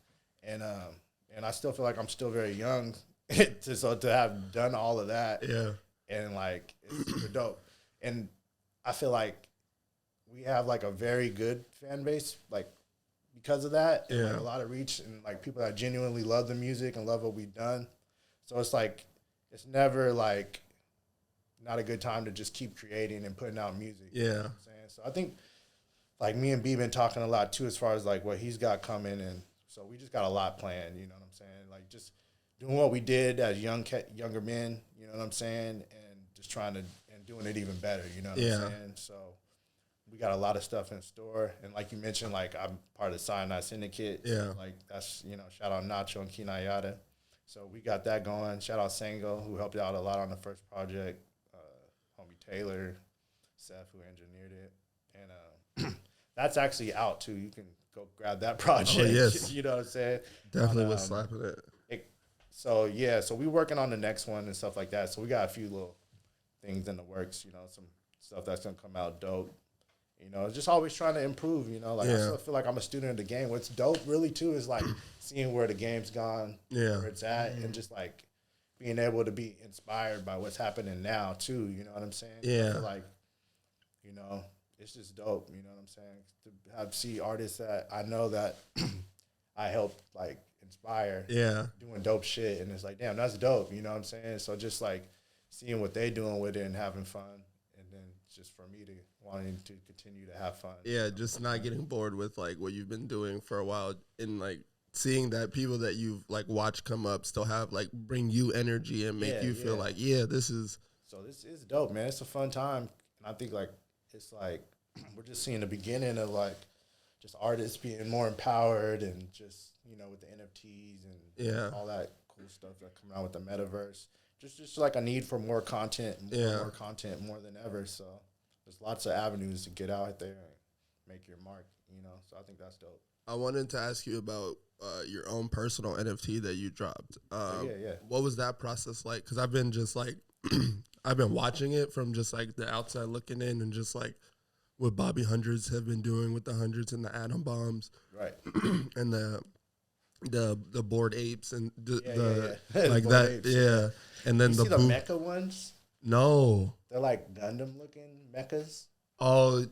And I still feel like I'm still very young to have done all of that. Yeah. And like it's super dope. And I feel like we have like a very good fan base, like because of that. And like a lot of reach and like people that genuinely love the music and love what we've done. So it's like it's never like not a good time to just keep creating and putting out music. Yeah. You know what I'm saying? So I think like me and B been talking a lot too as far as like what he's got coming, and so we just got a lot planned, you know what I'm saying? Like just doing what we did as younger men, you know what I'm saying? And just trying to and doing it even better, you know what I'm saying? So we got a lot of stuff in store. And like you mentioned, like I'm part of the Cyanide Syndicate. Yeah. Like that's, you know, shout out Nacho and Kinayada. So we got that going. Shout out Sango, who helped out a lot on the first project. Homie Taylor, Seth, who engineered it. And that's actually out too. You can go grab that project. Oh, yes. You know what I'm saying? Definitely was slapping it. So we working on the next one and stuff like that. So we got a few little things in the works, you know, some stuff that's gonna come out dope. You know, just always trying to improve, you know, like I still feel like I'm a student of the game. What's dope really too is like seeing where the game's gone, where it's at, and just like being able to be inspired by what's happening now too, you know what I'm saying? Yeah. I feel like, you know, it's just dope, you know what I'm saying? To see artists that I know that I helped like inspire, doing dope shit, and it's like, damn, that's dope, you know what I'm saying? So just like seeing what they doing with it and having fun, and then just for me to wanting to continue to have fun. Yeah, just not getting bored with like what you've been doing for a while, and like seeing that people that you've like watched come up still have like bring you energy and make you feel like, this is. So this is dope, man. It's a fun time, and I think like it's like we're just seeing the beginning of like just artists being more empowered, and just, you know, with the NFTs and all that cool stuff that come out with the Meta Verse. Just like a need for more content, more content more than ever. So there's lots of avenues to get out there and make your mark, you know. So I think that's dope. I wanted to ask you about your own personal NFT that you dropped. What was that process like? Because I've been just like, I've been watching it from just like the outside looking in, and just like what Bobby Hundreds have been doing with the Hundreds and the Atom Bombs. Right. And the Bored Apes and the like Bored that. Apes. Yeah. And then You see the mecha ones? No. They're like Gundam looking mechas. Oh,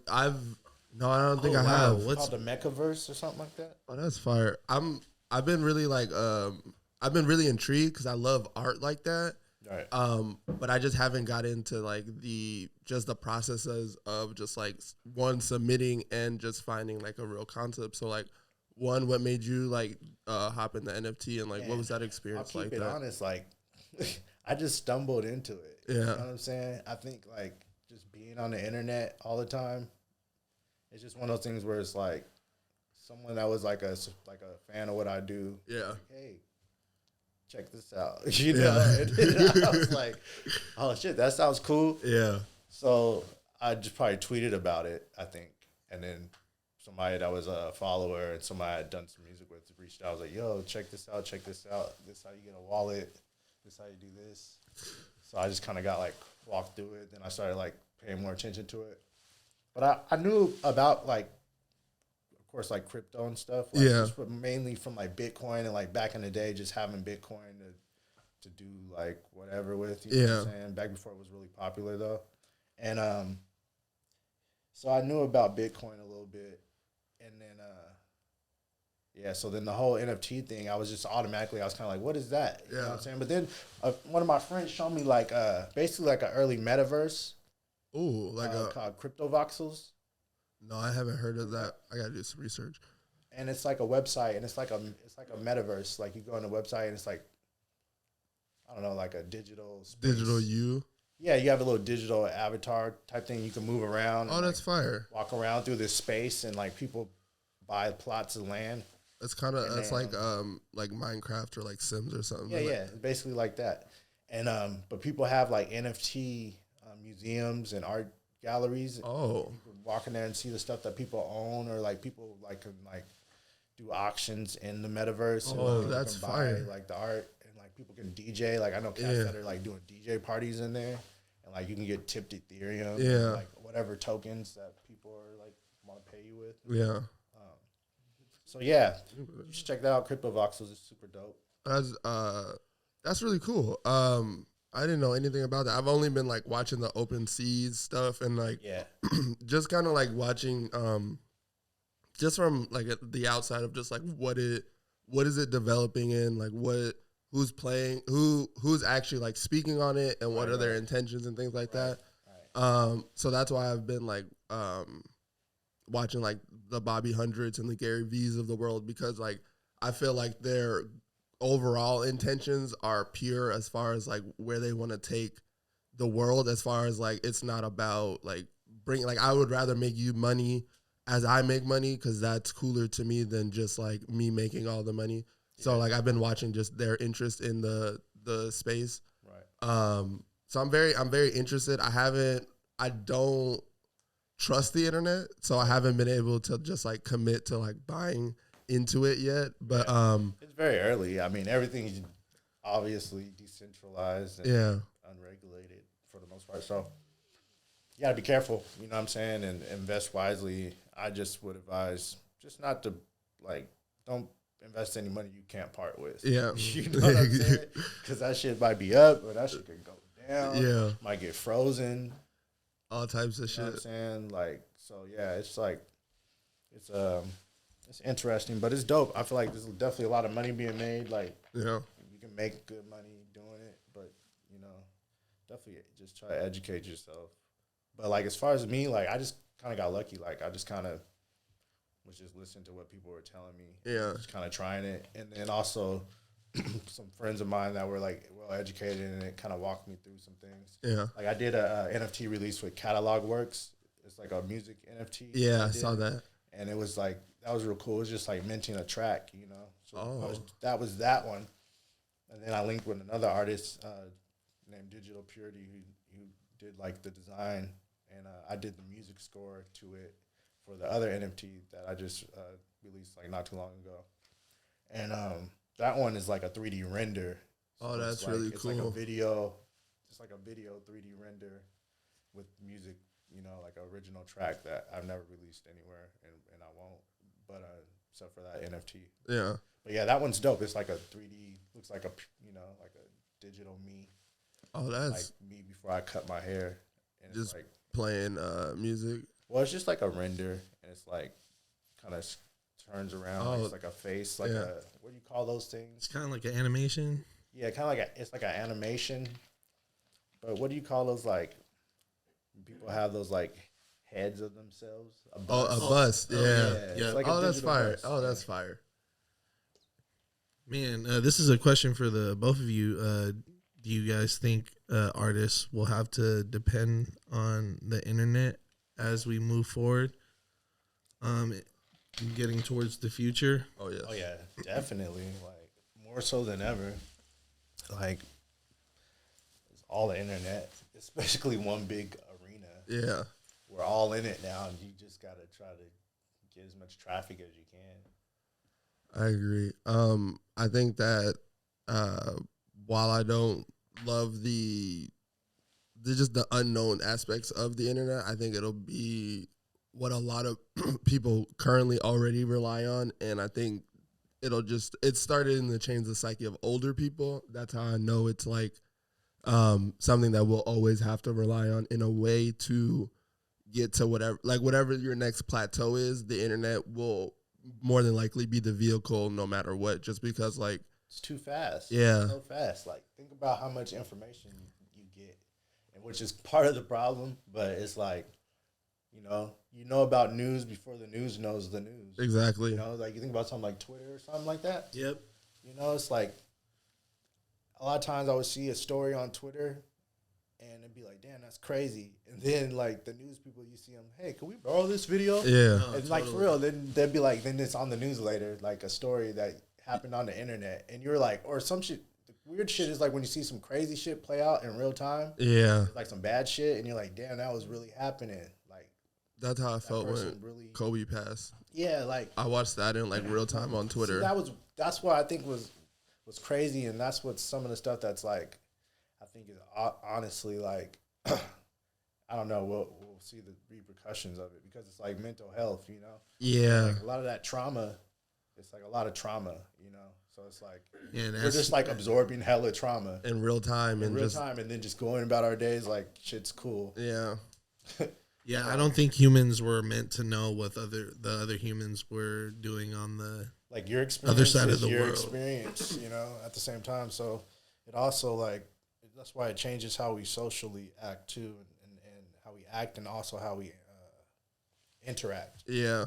No, I don't think I wow. have. It's called the Meta Verse or something like that. Oh, that's fire. I've been really I've been really intrigued because I love art like that. Right. But I just haven't got into like the processes of just like one submitting and just finding like a real concept. So like one, what made you like hop in the NFT and like what was that experience I'll like? keep it honest, like I just stumbled into it. Yeah. You know what I'm saying? I think like just being on the internet all the time, it's just one of those things where it's like someone that was like a fan of what I do. Yeah. Like, hey, check this out. You know? And then I was like, oh shit, that sounds cool. Yeah. So I just probably tweeted about it, I think. And then somebody that was a follower and somebody I had done some music with reached out. I was like, yo, check this out. This is how you get a wallet. This is how you do this. So I just kind of got like walked through it. Then I started like paying more attention to it. But I knew about like, of course, like crypto and stuff. Like, just mainly from like Bitcoin and like back in the day, just having Bitcoin to do like whatever with. You know what I'm saying? Back before it was really popular though. And so I knew about Bitcoin a little bit. And then, so then the whole NFT thing, I was just automatically, I was kind of like, what is that? You know what I'm saying? But then one of my friends showed me like, basically like an early metaverse. Ooh, like called Crypto Voxels. No, I haven't heard of that. I got to do some research. And it's like a website, and it's like a metaverse. Like you go on the website, and it's like, I don't know, like a digital space. Digital you? Yeah, you have a little digital avatar type thing. You can move around. Oh, that's fire. Walk around through this space, and like people buy plots of land. It's kind of like Minecraft or like Sims or something. Yeah, basically like that. And but people have like NFT museums and art galleries. Oh, you can walk in there and see the stuff that people own, or like people like can like do auctions in the metaverse. Oh, and that's buy, fire! Like the art, and like people can DJ. Like I know cats that are like doing DJ parties in there, and like you can get tipped Ethereum. And, like whatever tokens that people are like want to pay you with. Yeah. So yeah, you should check that out. Crypto Voxels is super dope. That's really cool. I didn't know anything about that. I've only been like watching the open seas stuff and like just kind of like watching just from like the outside of just like what is it developing in, like who's playing, who's actually like speaking on it, and what are their intentions and things like that. So that's why I've been like watching like the Bobby Hundreds and the Gary V's of the world, because like I feel like their overall intentions are pure as far as like where they want to take the world, as far as like it's not about like I would rather make you money as I make money, because that's cooler to me than just like me making all the money. So like I've been watching just their interest in the space. So I'm very interested. I don't trust the internet, so I haven't been able to just like commit to like buying into it yet. But it's very early. I mean, everything's obviously decentralized and unregulated for the most part. So you gotta be careful, you know what I'm saying, and invest wisely. I just would advise just not to like, don't invest any money you can't part with. Yeah. You know what I'm saying? Because that shit might be up, or that shit could go down. Yeah. Might get frozen. All types of You shit. know what I'm saying? Like, so yeah, it's like, it's interesting, but it's dope. I feel like there's definitely a lot of money being made. Like, you can make good money doing it, but you know, definitely just try to educate yourself. But like, as far as me, like, I just kind of got lucky. Like, I just kind of was just listening to what people were telling me. Yeah. Just kind of trying it, and then also some friends of mine that were like well educated, and it kind of walked me through some things. Yeah. Like I did a NFT release with Catalog Works. It's like a music NFT. Yeah, I saw that. And it was like, that was real cool. It was just like minting a track, you know. So that was that one. And then I linked with another artist named Digital Purity who did like the design, and I did the music score to it for the other NFT that I just released like not too long ago. And that one is like a 3D render. So that's like, really it's cool. Like a video, just like a video 3D render with music, you know, like an original track that I've never released anywhere, and I won't, but except for that NFT. Yeah. But yeah, that one's dope. It's like a 3D, looks like a, you know, like a digital me. Oh, that's like me before I cut my hair. And just it's like playing music. Well, it's just like a render, and it's like kind of turns around. Like it's like a face, like a what do you call those things? It's kind of like an animation. Yeah, kind of like it's like an animation. But what do you call those? Like people have those like heads of themselves. A bust. Yeah. It's like That's fire. bust. That's fire. Man, this is a question for the both of you. Do you guys think artists will have to depend on the internet as we move forward? Getting towards the future. Oh yeah. Oh yeah, definitely. Like more so than ever. Like it's all the internet. It's basically one big arena. Yeah. We're all in it now, and you just gotta try to get as much traffic as you can. I agree. I think that while I don't love the just the unknown aspects of the internet, I think it'll be what a lot of people currently already rely on, and I think it started in the change the psyche of older people. That's how I know it's like something that we'll always have to rely on in a way to get to whatever your next plateau is. The internet will more than likely be the vehicle no matter what, just because like it's too fast. Yeah. It's so fast. Like think about how much information you get, and which is part of the problem, but it's like you know about news before the news knows the news. Exactly. Like you think about something like Twitter or something like that. Yep. It's like a lot of times I would see a story on Twitter and it'd be like, damn, that's crazy. And then like the news people, you see them, hey, can we borrow this video? Yeah. And like for real, then they'd be like, then it's on the news later, like a story that happened on the internet. And you're like, or some shit. The weird shit is like when you see some crazy shit play out in real time. Yeah. Like some bad shit, and you're like, damn, that was really happening. Like that's how I felt when really, Kobe passed. Yeah, like I watched that in like real time on Twitter. See, that's what I think was crazy, and that's what some of the stuff that's like I think is honestly like I don't know. We'll see the repercussions of it because it's like mental health, Yeah. Like a lot of that trauma. It's like a lot of trauma, So it's like we're just like absorbing hella trauma in real time, and then just going about our days like shit's cool. Yeah. Yeah, I don't think humans were meant to know what the other humans were doing on the like your experience other side of the your world. Experience, at the same time. So it also like that's why it changes how we socially act too, and how we act, and also how we interact. Yeah,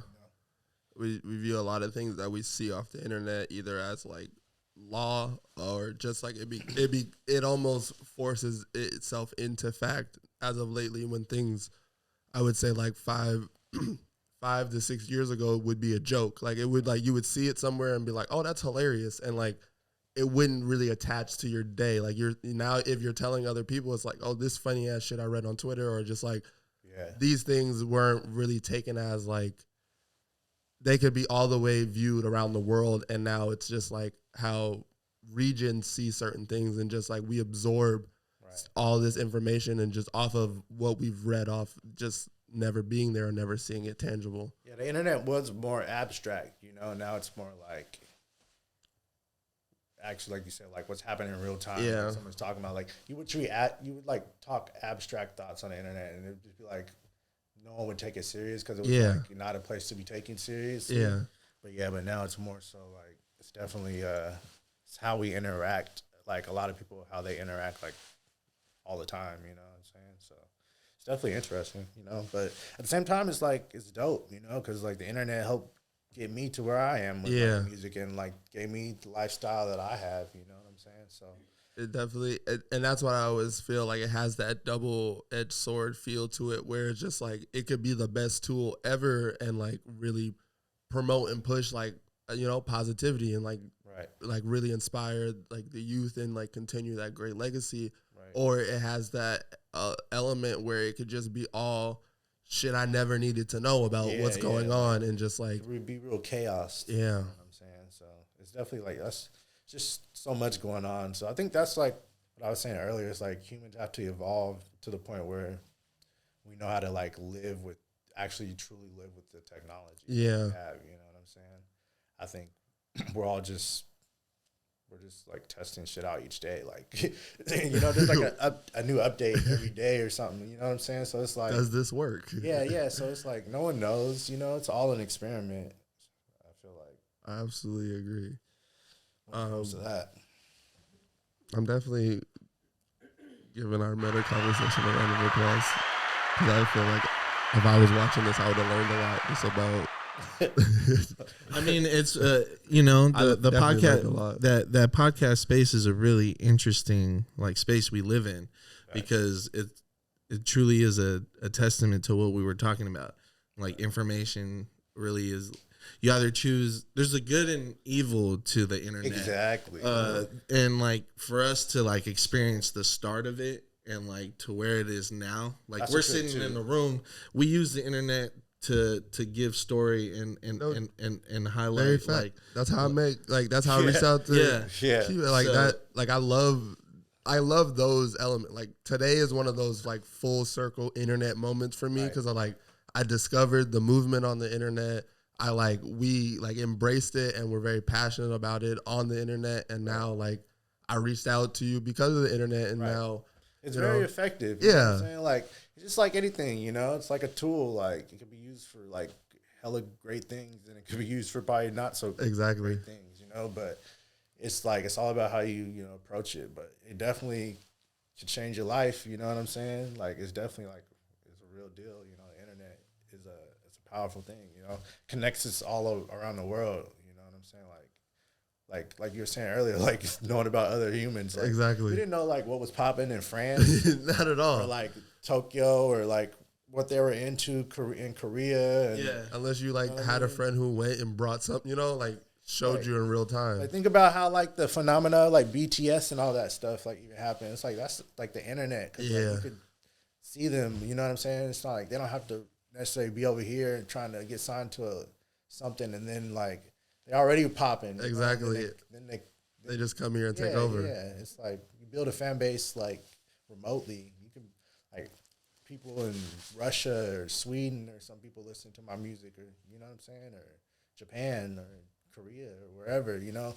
we view a lot of things that we see off the internet either as like law or just like it almost forces itself into fact as of lately when things. I would say like 5 to 6 years ago would be a joke. Like it would like you would see it somewhere and be like, oh, that's hilarious, and like it wouldn't really attach to your day. Like now if you're telling other people, it's like, oh, this funny ass shit I read on Twitter, or just like these things weren't really taken as like they could be all the way viewed around the world, and now it's just like how regions see certain things, and just like we absorb all this information and just off of what we've read off just never being there and never seeing it tangible. Yeah, the internet was more abstract, now it's more like actually like you said, like what's happening in real time. Yeah. Like someone's talking about like you would like talk abstract thoughts on the internet, and it'd just be like no one would take it serious because it was like not a place to be taken serious. Yeah. But now it's more so like it's definitely it's how we interact. Like a lot of people, how they interact like all the time, you know what I'm saying? So it's definitely interesting, but at the same time, it's like, it's dope, because like the internet helped get me to where I am with like, music, and like gave me the lifestyle that I have, you know what I'm saying? So it definitely, and that's why I always feel like it has that double-edged sword feel to it, where it's just like, it could be the best tool ever and like really promote and push like, positivity and like really inspire like the youth and like continue that great legacy. Or it has that element where it could just be all shit I never needed to know about what's going on, and just like it would be real chaos. Yeah, you know what I'm saying? So it's definitely like that's just so much going on. So I think that's like what I was saying earlier. It's like humans have to evolve to the point where we know how to like actually truly live with the technology. Yeah, we have, you know what I'm saying? I think we're just like testing shit out each day. Like, you know, there's like a new update every day or something. You know what I'm saying? So it's like, does this work? Yeah. So it's like no one knows. You know, it's all an experiment. I feel like I absolutely agree. when it comes to that. I'm definitely giving our meta conversation a round of applause because I feel like if I was watching this, I would have learned a lot just about. I mean, it's you know, the podcast that podcast space is a really interesting like space we live in because it truly is a testament to what we were talking about. Like information really is. You either choose. There's a good and evil to the internet. Exactly. And like for us to like experience the start of it and like to where it is now, like That's we're sitting in the room. We use the internet to give story and highlight. Like that's how I make. Like that's how I reach out to. Like so, that. Like I love those elements. Like today is one of those like full circle internet moments for me because I discovered the movement on the internet. We embraced it and we're very passionate about it on the internet. And now like I reached out to you because of the internet and now it's very effective. You know what I'm saying? Like it's just like anything, you know, it's like a tool. Like it could be used for like hella great things and it could be used for probably not so great things, you know, but it's like, it's all about how you approach it, but it definitely should change your life. You know what I'm saying? Like, it's definitely like, it's a real deal. You know, the internet it's a powerful thing, you know, connects us all around the world. You know what I'm saying? Like you were saying earlier, like knowing about other humans. Like, exactly. We didn't know like what was popping in France. Not at all. Or like Tokyo or like what they were into in Korea. And, unless you like had a friend who went and brought something, you know, like showed you in real time. Like think about how like the phenomena like BTS and all that stuff like even happened. It's like that's like the internet. Cause, like, you could see them. You know what I'm saying? It's not like they don't have to necessarily be over here and trying to get signed to something and then like they already popping. Exactly. Then they just come here and take over. Yeah, it's like you build a fan base like remotely. You can like people in Russia or Sweden or some people listen to my music or you know what I'm saying, or Japan or Korea or wherever, you know,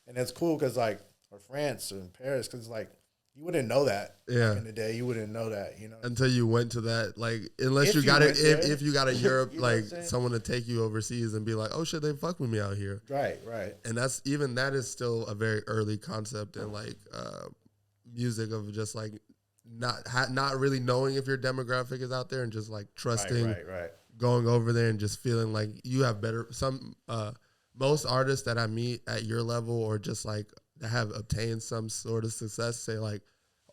and it's cool because like or France or in Paris because like you wouldn't know that back in the day. You wouldn't know that, you know, until you went to that. Like unless you got it, if you got a Europe like someone to take you overseas and be like, oh shit, they fuck with me out here. Right. And that is still a very early concept in like music of just like not really knowing if your demographic is out there and just like trusting, going over there and just feeling like you have better most artists that I meet at your level or just like that have obtained some sort of success say like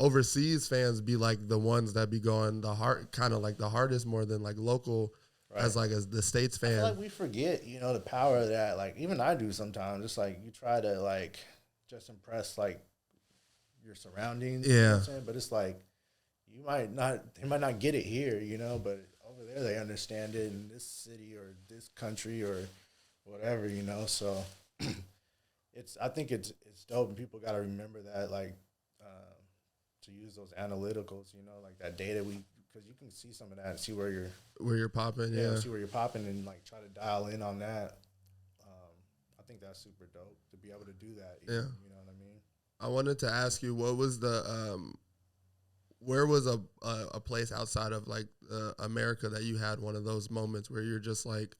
overseas fans be like the ones that be going the hardest more than like local as the States fan. I feel like we forget, you know, the power of that. Like even I do sometimes. It's like you try to like just impress like your surroundings. You know what I'm saying? But it's like they might not get it here, you know, but over there they understand it in this city or this country or whatever, you know. So I think it's dope, and people got to remember that, like, to use those analyticals, you know, like that data because you can see some of that and see where you're popping, see where you're popping, and like try to dial in on that. I think that's super dope to be able to do that. You know what I mean? I wanted to ask you, what was where was a place outside of like America that you had one of those moments where you're just like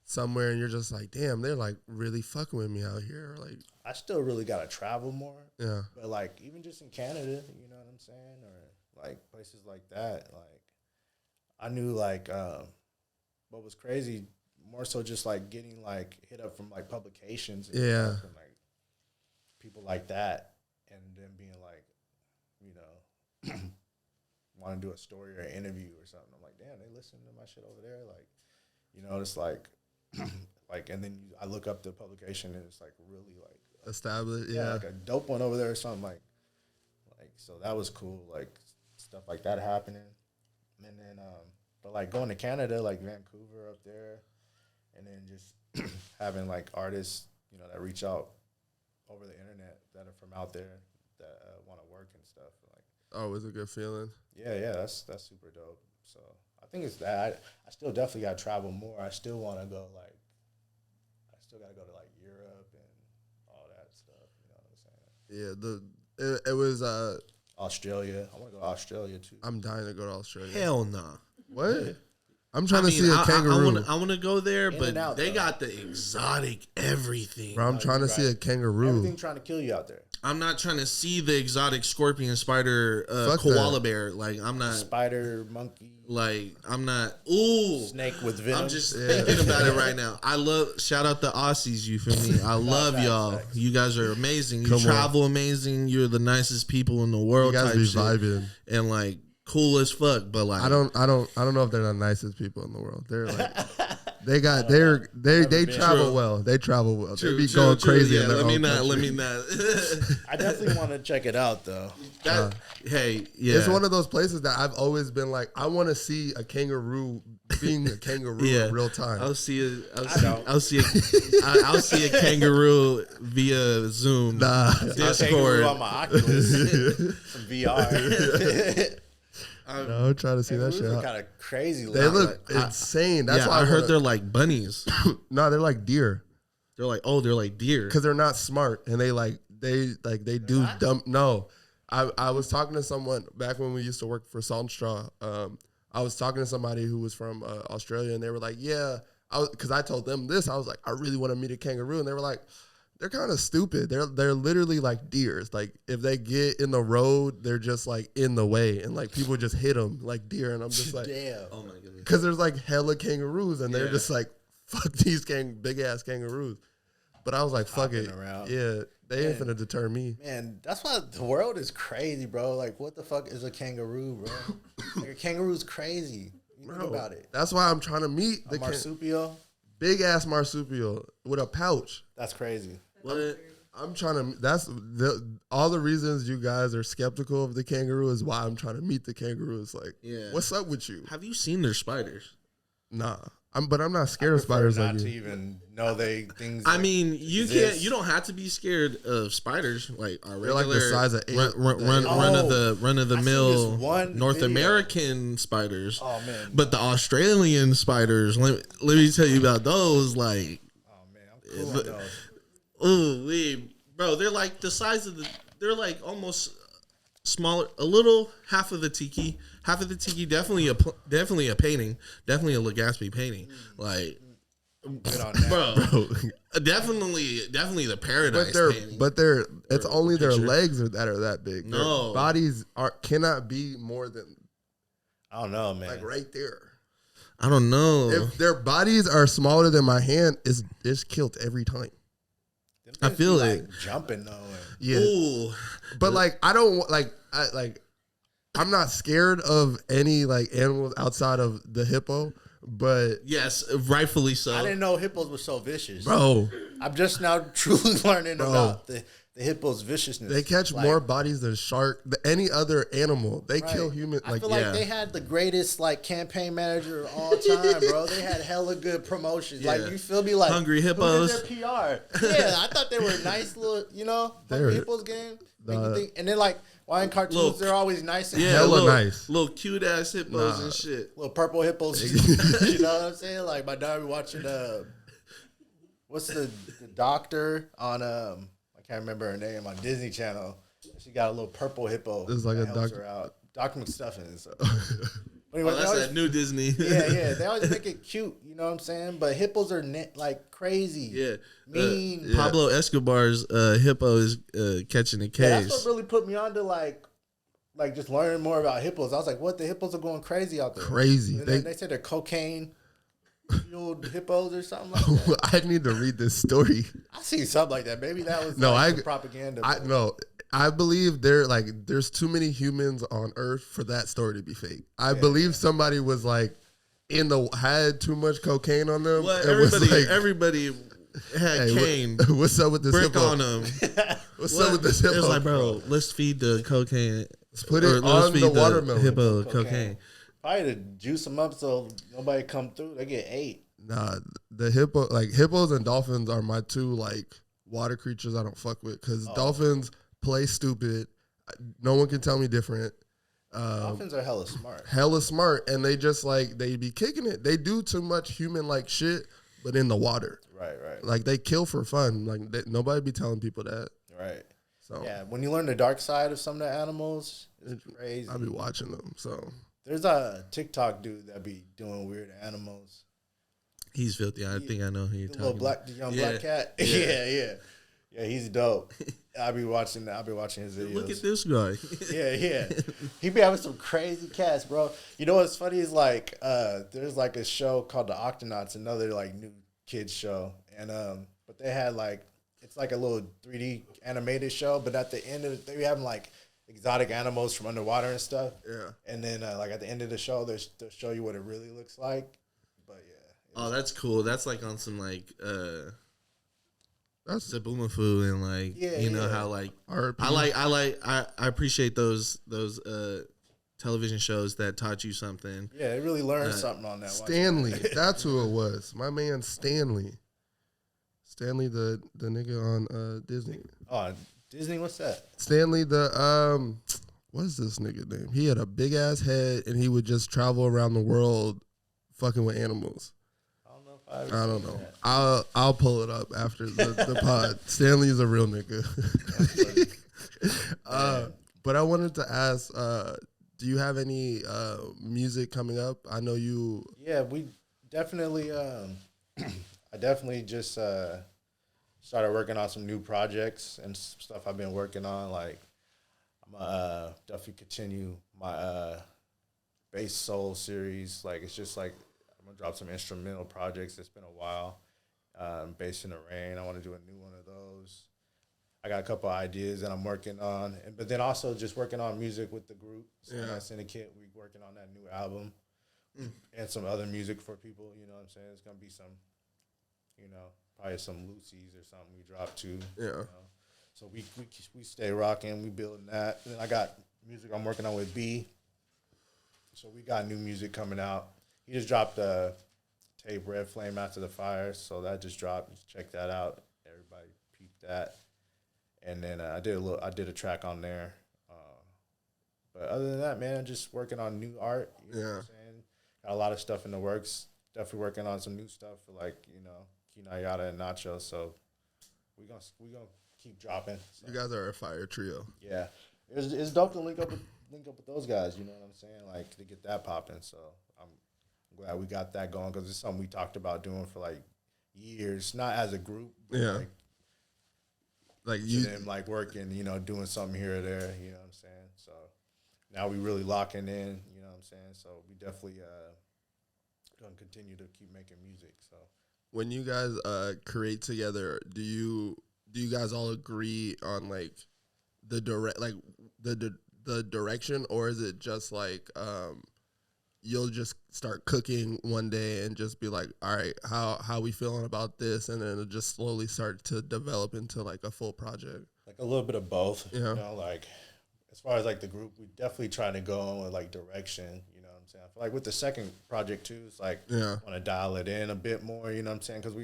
somewhere and you're just like, damn, they're like really fucking with me out here. Like I still really gotta travel more. Yeah. But like even just in Canada, you know what I'm saying? Or like places like that. Like I knew like what was crazy, more so just like getting like hit up from like publications and stuff and like people like that and then being like, you know, want to do a story or an interview or something. I'm like, damn, they listen to my shit over there. Like, you know, it's like like, and then I look up the publication and it's like really like established, like a dope one over there or something like so that was cool, like stuff like that happening. And then but like going to Canada, like Vancouver up there, and then just having like artists, you know, that reach out over the internet that are from out there that want to work and stuff. Like, oh, it was a good feeling. Yeah, that's super dope. So I think it's that. I still definitely got to travel more. I still want to go like, I still got to go to like Europe and all that stuff. You know what I'm saying? Yeah, it was Australia. I want to go to Australia too. I'm dying to go to Australia. Hell nah. What? I'm trying to see a kangaroo. I want to go there, In but and out, they though. got the exotic everything. Bro, I'm trying to see a kangaroo. Everything trying to kill you out there. I'm not trying to see the exotic scorpion, spider, Fuck koala that. bear. Like I'm not. Spider, monkey, Like I'm not. Ooh. snake with venom. I'm just thinking about it right now. I love shout out the Aussies, you feel me? I love facts, y'all. facts. You guys are amazing. You Come on. travel amazing. You're the nicest people in the world. You guys type be shit. vibing. And like cool as fuck. But like I don't know if they're the nicest people in the world. They're like they travel True. well. They travel well. True, they be true, going true. crazy Yeah, in their let me own not. country. Let me not. I definitely want to check it out though. Hey, yeah. It's one of those places that I've always been like, I want to see a kangaroo being a kangaroo Yeah. in real time. I'll see a kangaroo via Zoom, Nah. Kangaroo Discord. on my Oculus, some VR. No, I'm trying to see that shit. Kind of crazy. They look insane. That's Yeah, why I heard they're like bunnies. no, they're like deer They're like deer. because they're not smart and they do dumb. No, I was talking to someone back when we used to work for Salt and Straw. I was talking to somebody who was from Australia and they were like, yeah, because I told them this. I was like, I really want to meet a kangaroo, and they were like, they're kind of stupid. They're literally like deers. Like if they get in the road, they're just like in the way, and like people just hit them like deer. And I'm just like, damn. Oh my goodness. because there's like hella kangaroos, and they're Yeah. just like, fuck these big ass kangaroos. But I was like, fuck it, Hopping around. yeah, they ain't Man. finna deter me. Man, that's why the world is crazy, bro. Like, what the fuck is a kangaroo, bro? Like, a kangaroo's crazy. You think Bro, about it. that's why I'm trying to meet A the marsupial, big ass marsupial with a pouch. that's crazy. What? I'm trying to. All the reasons you guys are skeptical of the kangaroo is why I'm trying to meet the kangaroo. It's like, Yeah. what's up with you? Have you seen their spiders? Nah, but I'm not scared of Prefer spiders not like to you. even know things. I mean, you exist. can't. You don't have to be scared of spiders. Like our They're like the regular size of eight. run of the I seen mill this one North video. American spiders. Oh man. But the Australian spiders, let me tell you about those. Like, Oh man, I'm cool on those. ooh, bro, they're like the size of they're like almost smaller, a little half of the tiki, definitely a painting, definitely a Legaspi painting. Like, Good on that. bro, definitely the paradise painting. It's only their picture. legs that are that big. Their No. bodies cannot be more than I don't know, man. like right there. I don't know. If their bodies are smaller than my hand, it's killed every time. Them I things feel be, it. like, jumping though. And Yeah, Ooh, but like I don't I'm not scared of any like animals outside of the hippo. But yes, rightfully so. I didn't know hippos were so vicious. bro, I'm just now truly learning about the hippo's viciousness. they catch Like, more bodies than shark. Any other animal, they right. kill human. I Like feel yeah. like they had the greatest like campaign manager of all time, bro. They had hella good promotions. Yeah. Like you feel me? Like Hungry who Hippos. did their PR? Yeah, I thought they were nice little, They're- Hungry Hippos game. Make you think, and then like why in cartoons Look. they're always nice and Yeah, Hella little, nice. little cute ass hippos Nah. and shit. little purple hippos. You know what I'm saying? Like my dad be watching what's the doctor on I can't remember her name on Disney Channel. She got a little purple hippo. It's like that a helps doc- her out. Dr. McStuffins. So. But anyway, Oh, they that's always- that new Disney. yeah. They always make it cute. You know what I'm saying? But hippos are like crazy. Yeah. Mean. Pablo Escobar's hippo is catching a Yeah, case. that's what really put me on to like just learning more about hippos. I was like, what? The hippos are going crazy out there. crazy. And they said they're cocaine fueled hippos or something like that. I need to read this story. I see something like that. Maybe that was No, the propaganda. I believe there's too many humans on Earth for that story to be fake. I believe somebody was like had too much cocaine on them. Well, and was everybody had hey, cane. What's up with this Brick hippo? on them. What's up with this hippo? It's like, bro, let's feed the cocaine. Let's put or it let's on feed the watermelon. hippo Cocaine. cocaine. Probably to juice them up so nobody come through. They get ate. Nah, the hippos and dolphins are my two like water creatures I don't fuck with because dolphins play stupid. No one can tell me different. Dolphins are hella smart. Hella smart, and they just like they be kicking it. They do too much human like shit, but in the water. Right. Like they kill for fun. Like nobody be telling people that. Right. So yeah, when you learn the dark side of some of the animals, it's crazy. I'll be watching them. So there's a TikTok dude that be doing weird animals. He's filthy. I think I know who you're talking about. The young black cat. Yeah. He's dope. I'll be watching his videos. Look at this guy. Yeah. He be having some crazy cats, bro. You know what's funny is like there's like a show called The Octonauts, another like new kids show, and but they had like it's like a little 3D animated show, but at the end of it, they be having like exotic animals from underwater and stuff. Yeah. And then like at the end of the show, they'll show you what it really looks like. But yeah. Oh, that's cool. That's like on some like that's Zaboomafoo and like you know how like I appreciate those television shows that taught you something. Yeah, they really learned something on that. Stanley, that's who it was. My man Stanley. Stanley, the nigga on Disney. Oh, Disney, what's that? Stanley, what's this nigga name? He had a big ass head and he would just travel around the world fucking with animals. I don't know. I'll pull it up after the pod. Stanley's a real nigga. But I wanted to ask, do you have any music coming up? I know you. Yeah, we definitely. I definitely just started working on some new projects and stuff I've been working on. Like, I'm definitely continue my bass soul series. Like, it's just like. I'm gonna drop some instrumental projects. It's been a while. Bass in the Rain. I want to do a new one of those. I got a couple ideas that I'm working on, but then also just working on music with the group. Syndicate. We working on that new album and some other music for people. You know what I'm saying? It's gonna be some, probably some Lucy's or something we drop too. Yeah. You know? So we stay rocking. We building that. And then I got music I'm working on with B. So we got new music coming out. He just dropped a tape, Red Flame After the Fire, so that just dropped. Just check that out. Everybody peep that. And then I did a track on there. But other than that, man, just working on new art. You know what I'm saying? Got a lot of stuff in the works. Definitely working on some new stuff for Kinayata and Nacho. So we gonna keep dropping. So. You guys are a fire trio. Yeah, it's dope to link up with those guys. You know what I'm saying? Like to get that popping. So I'm glad we got that going because it's something we talked about doing for like years, not as a group. But like you and like working, doing something here or there. You know what I'm saying? So now we really locking in. You know what I'm saying? So we definitely gonna continue to keep making music. So when you guys create together, do you guys all agree on like the direction, or is it just like you'll just start cooking one day and just be like, all right, how we feeling about this, and then it'll just slowly start to develop into like a full project? Like a little bit of both. Yeah. Like as far as like the group, we definitely trying to go on with like direction. You know what I'm saying? I feel like with the second project too, it's like want to dial it in a bit more. You know what I'm saying? Because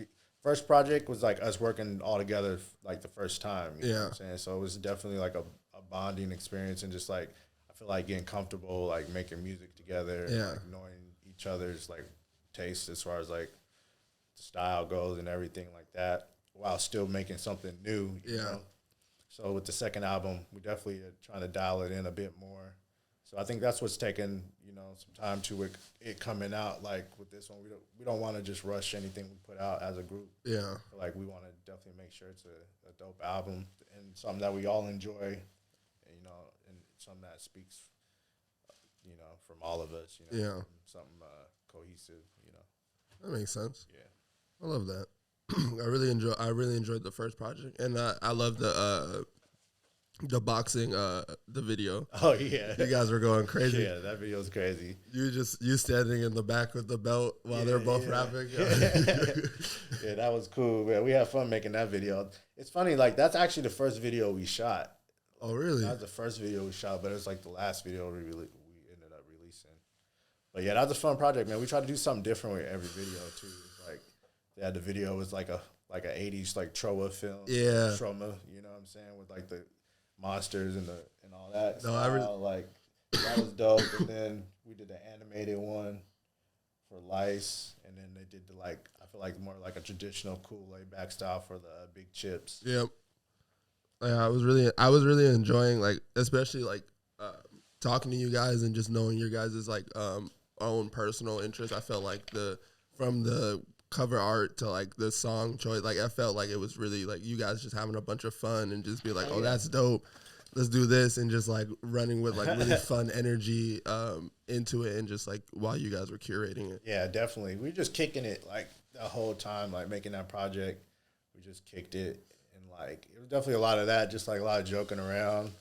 first project was like us working all together like the first time. You know what I'm saying? So it was definitely like a bonding experience and just like I feel like getting comfortable like making music together. And, like, knowing each other's like tastes as far as like the style goes and everything like that, while still making something new. You know? So with the second album, we definitely are trying to dial it in a bit more. So I think that's what's taken some time to it coming out. Like with this one, we don't want to just rush anything we put out as a group. Yeah, like we want to definitely make sure it's a dope album and something that we all enjoy. And something that speaks, from all of us. Something cohesive. That makes sense. Yeah, I love that. I really enjoyed the first project, and I love the boxing the video. Oh yeah, you guys were going crazy. Yeah, that video was crazy. You standing in the back with the belt while they're both rapping. Yeah, that was cool, man. We had fun making that video. It's funny, like that's actually the first video we shot. Oh really? That was the first video we shot, but it was like the last video we ended up releasing. But yeah, that was a fun project, man. We tried to do something different with every video too. Like they had the video was like a 80s like Troa film. Yeah. Troma, you know what I'm saying, with like the monsters and all that. No, like that was dope. And then we did the animated one for Lice, and then they did I feel like more like a traditional cool laid back style for the Big Chips. Yep. I was really enjoying, like, especially like talking to you guys and just knowing your guys' like own personal interest. I felt like from the cover art to like the song choice, like I felt like it was really like you guys just having a bunch of fun and just be like, oh, that's dope. Let's do this, and just like running with like really fun energy into it, and just like while you guys were curating it. Yeah, definitely. We were just kicking it like the whole time, like making that project. We just kicked it, and like it was definitely a lot of that, just like a lot of joking around.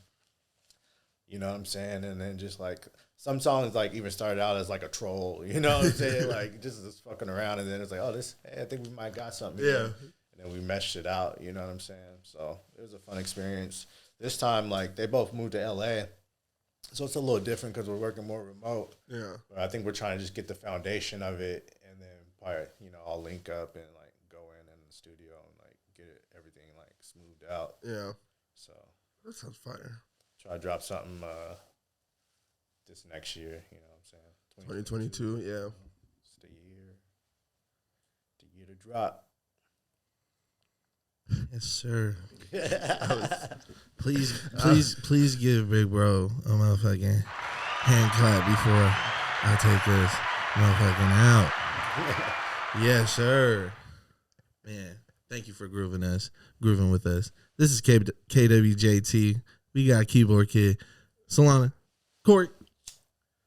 You know what I'm saying? And then just like some songs like even started out as like a troll. You know what I'm saying? Like just fucking around, and then it's like, oh, hey, I think we might got something. Yeah. And then we meshed it out. You know what I'm saying? So it was a fun experience. This time, like, they both moved to LA, so it's a little different because we're working more remote. Yeah. But I think we're trying to just get the foundation of it, and then probably, I'll link up and, like, go in the studio and, like, get everything, like, smoothed out. Yeah. So. That sounds fire. Try to drop something this next year, you know what I'm saying? 2022, yeah. It's the year to drop. Yes, sir. Please give Big Bro a motherfucking hand clap before I take this motherfucking out. Yes, sir. Man, thank you for grooving with us. This is KWJT. We got KeyBoardKid, Solana, Corey.